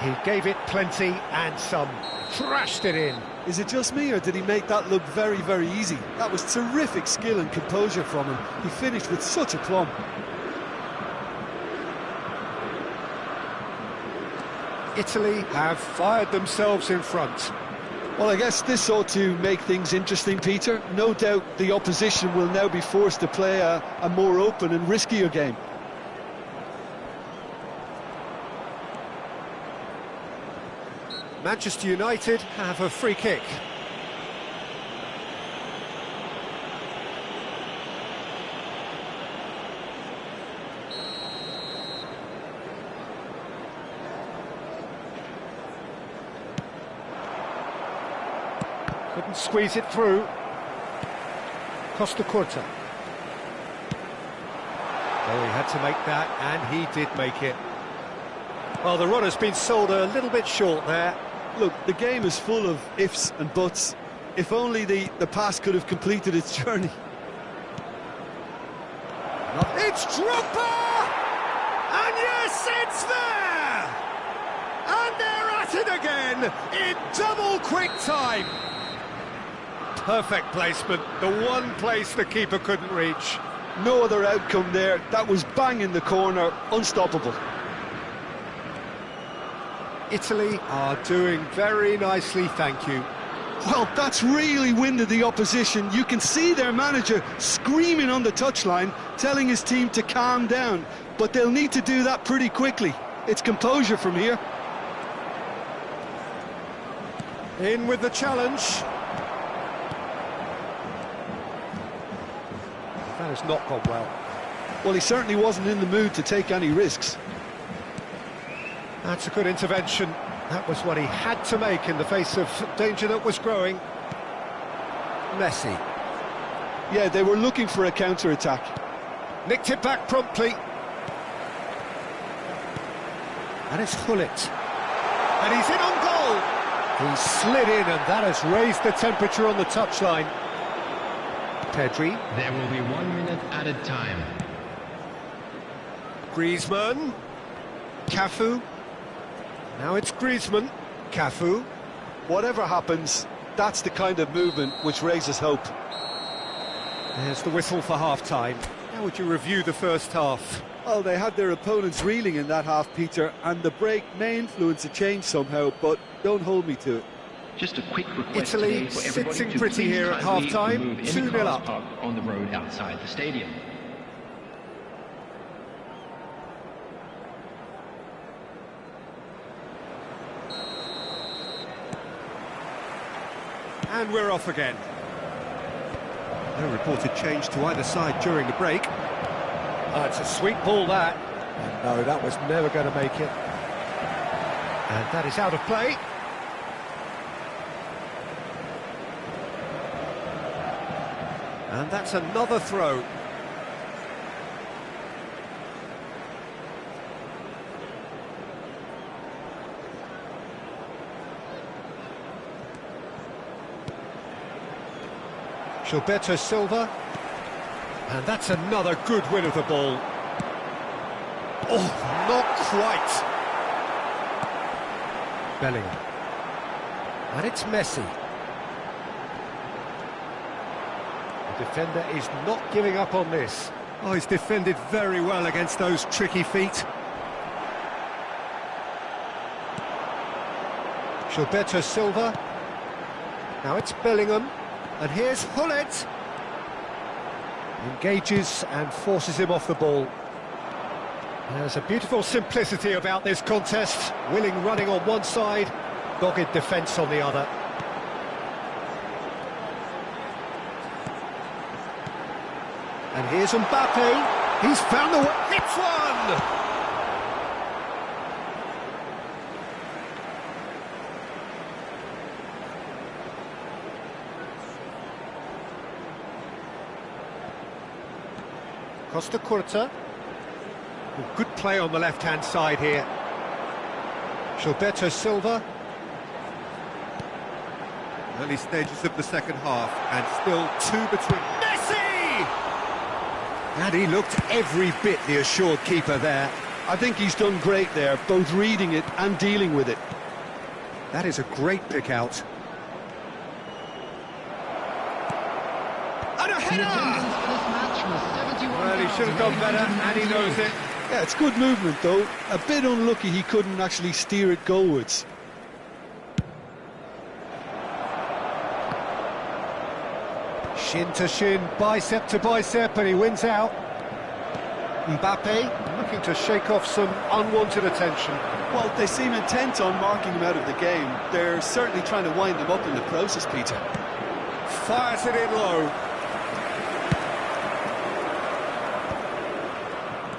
He gave it plenty and some. Thrashed it in. Is it just me, or did he make that look very, very easy? That was terrific skill and composure from him. He finished with such a plumb. Italy have fired themselves in front. Well, I guess this ought to make things interesting, Peter. No doubt the opposition will now be forced to play a more open and riskier game. Manchester United have a free kick. Couldn't squeeze it through. Costa Curta. Oh, he had to make that, and he did make it. Well, the run has been sold a little bit short there. Look, the game is full of ifs and buts. If only the pass could have completed its journey. It's Drogba! And yes, it's there! And they're at it again in double quick time. Perfect placement, the one place the keeper couldn't reach. No other outcome there. That was bang in the corner, unstoppable. Italy are doing very nicely, thank you. Well, that's really winded the opposition. You can see their manager screaming on the touchline, telling his team to calm down. But they'll need to do that pretty quickly. It's composure from here. In with the challenge. That has not gone well. Well, he certainly wasn't in the mood to take any risks. That's a good intervention. That was what he had to make in the face of danger that was growing. Messi. Yeah, they were looking for a counter-attack. Nicked it back promptly. And it's Gullit. And he's in on goal! He slid in, and that has raised the temperature on the touchline. Pedri. There will be 1 minute added time. Griezmann. Cafu. Now it's Griezmann. Cafu. Whatever happens, that's the kind of movement which raises hope. There's the whistle for half-time. How would you review the first half? Well, they had their opponents reeling in that half, Peter, and the break may influence a change somehow, but don't hold me to it. Just a quick request Italy today for everybody sitting to pretty please here at kindly half-time, remove any 2-0 cars up. parked on the road outside the stadium. And we're off again. No reported change to either side during the break. It's a sweet ball, that. And no, that was never going to make it. And that is out of play. And that's another throw. Gilberto Silva. And that's another good win of the ball. Oh, not quite. Bellingham. And it's Messi. The defender is not giving up on this. Oh, he's defended very well against those tricky feet. Gilberto Silva. Now it's Bellingham. And here's Hullet. Engages and forces him off the ball. There's a beautiful simplicity about this contest. Willing running on one side, dogged defence on the other. And here's Mbappe. He's found the way. It's one! Costa Curta. Good play on the left-hand side here. Gilberto Silva. Early stages of the second half, and still two between. Messi! And he looked every bit the assured keeper there. I think he's done great there, both reading it and dealing with it. That is a great pick out. And a The attendance header! for this match was 71,000. Well, he should have done better, and he knows it. Yeah, it's good movement though. A bit unlucky he couldn't actually steer it goalwards. Shin to shin, bicep to bicep, and he wins out. Mbappe looking to shake off some unwanted attention. Well, they seem intent on marking him out of the game. They're certainly trying to wind him up in the process, Peter. Fires it in low.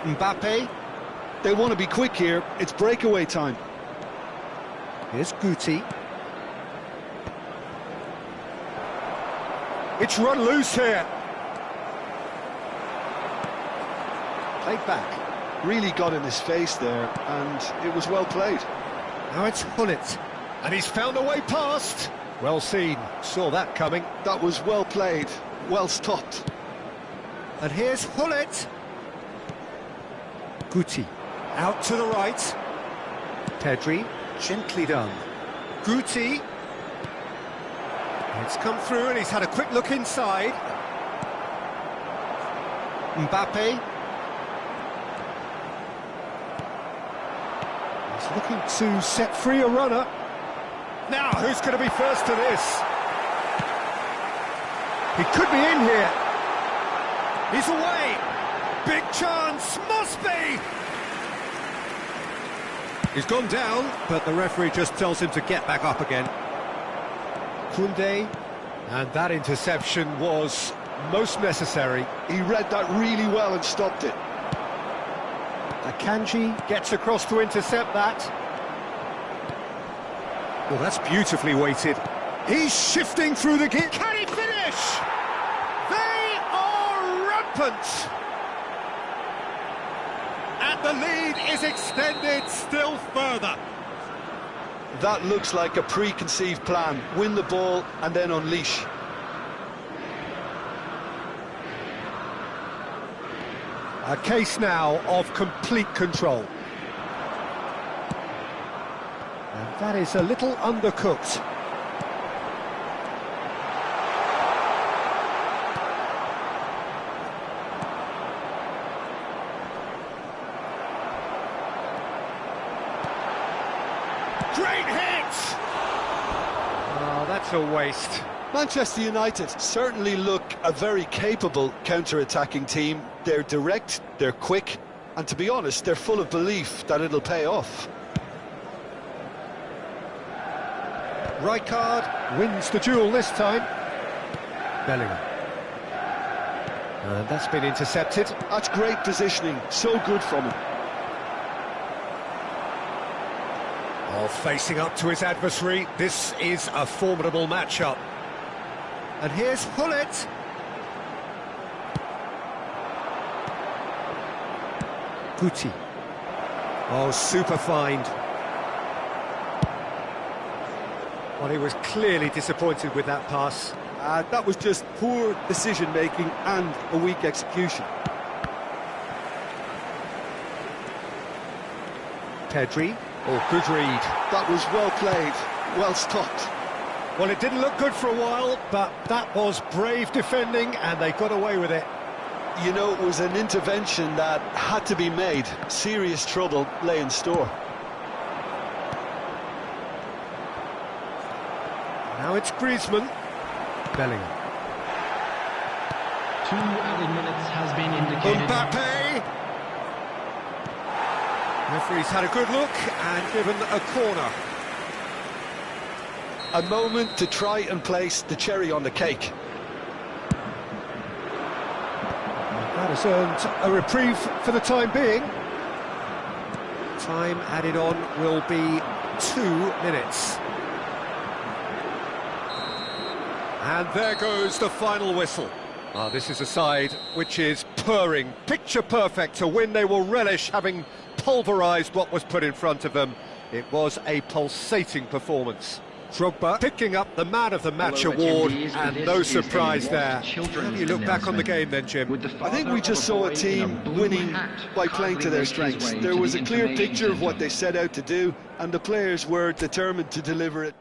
Mbappe. They want to be quick here. It's breakaway time. Here's Guti. It's run loose here. Played back. Really got in his face there, and it was well played. Now it's Hullet. And he's found a way past. Well seen. Saw that coming. That was well played, well stopped. And here's Hullet. Guti. Out to the right. Pedri. Gently done. Guti. It's come through and he's had a quick look inside. Mbappe. He's looking to set free a runner. Now, who's going to be first to this? He could be in here. He's away. Big chance, must be! He's gone down, but the referee just tells him to get back up again. Koundé, and that interception was most necessary. He read that really well and stopped it. Akanji gets across to intercept that. Well, that's beautifully weighted. He's shifting through the gear. Can he finish? They are rampant! And the lead is extended still further. That looks like a preconceived plan. Win the ball and then unleash. A case now of complete control. And that is a little undercooked. Great hit! total waste. Manchester United certainly look a very capable counter-attacking team. They're direct, they're quick, and to be honest, they're full of belief that it'll pay off. Rijkaard wins the duel this time. Bellingham. And that's been intercepted. That's great positioning, so good from him. Oh, facing up to his adversary, this is a formidable matchup. And here's Hullet. Guti. Oh, super find. Well, he was clearly disappointed with that pass. That was just poor decision-making and a weak execution. Pedri. Oh, good read. That was well played, well stopped. Well, it didn't look good for a while, but that was brave defending, and they got away with it. You know, it was an intervention that had to be made. Serious trouble lay in store. Now it's Griezmann. Bellingham. 2 added minutes has been indicated. Mbappe! Referee's had a good look and given a corner. A moment to try and place the cherry on the cake. That has earned a reprieve for the time being. Time added on will be 2 minutes. And there goes the final whistle. This is a side which is purring, picture perfect, to win. They will relish having pulverised what was put in front of them. It was a pulsating performance. Drogba picking up the Man of the Match award, and no surprise there. How do you look back on the game then, Jim? I think we just saw a team winning by playing to their strengths. There was a clear picture of what they set out to do, and the players were determined to deliver it.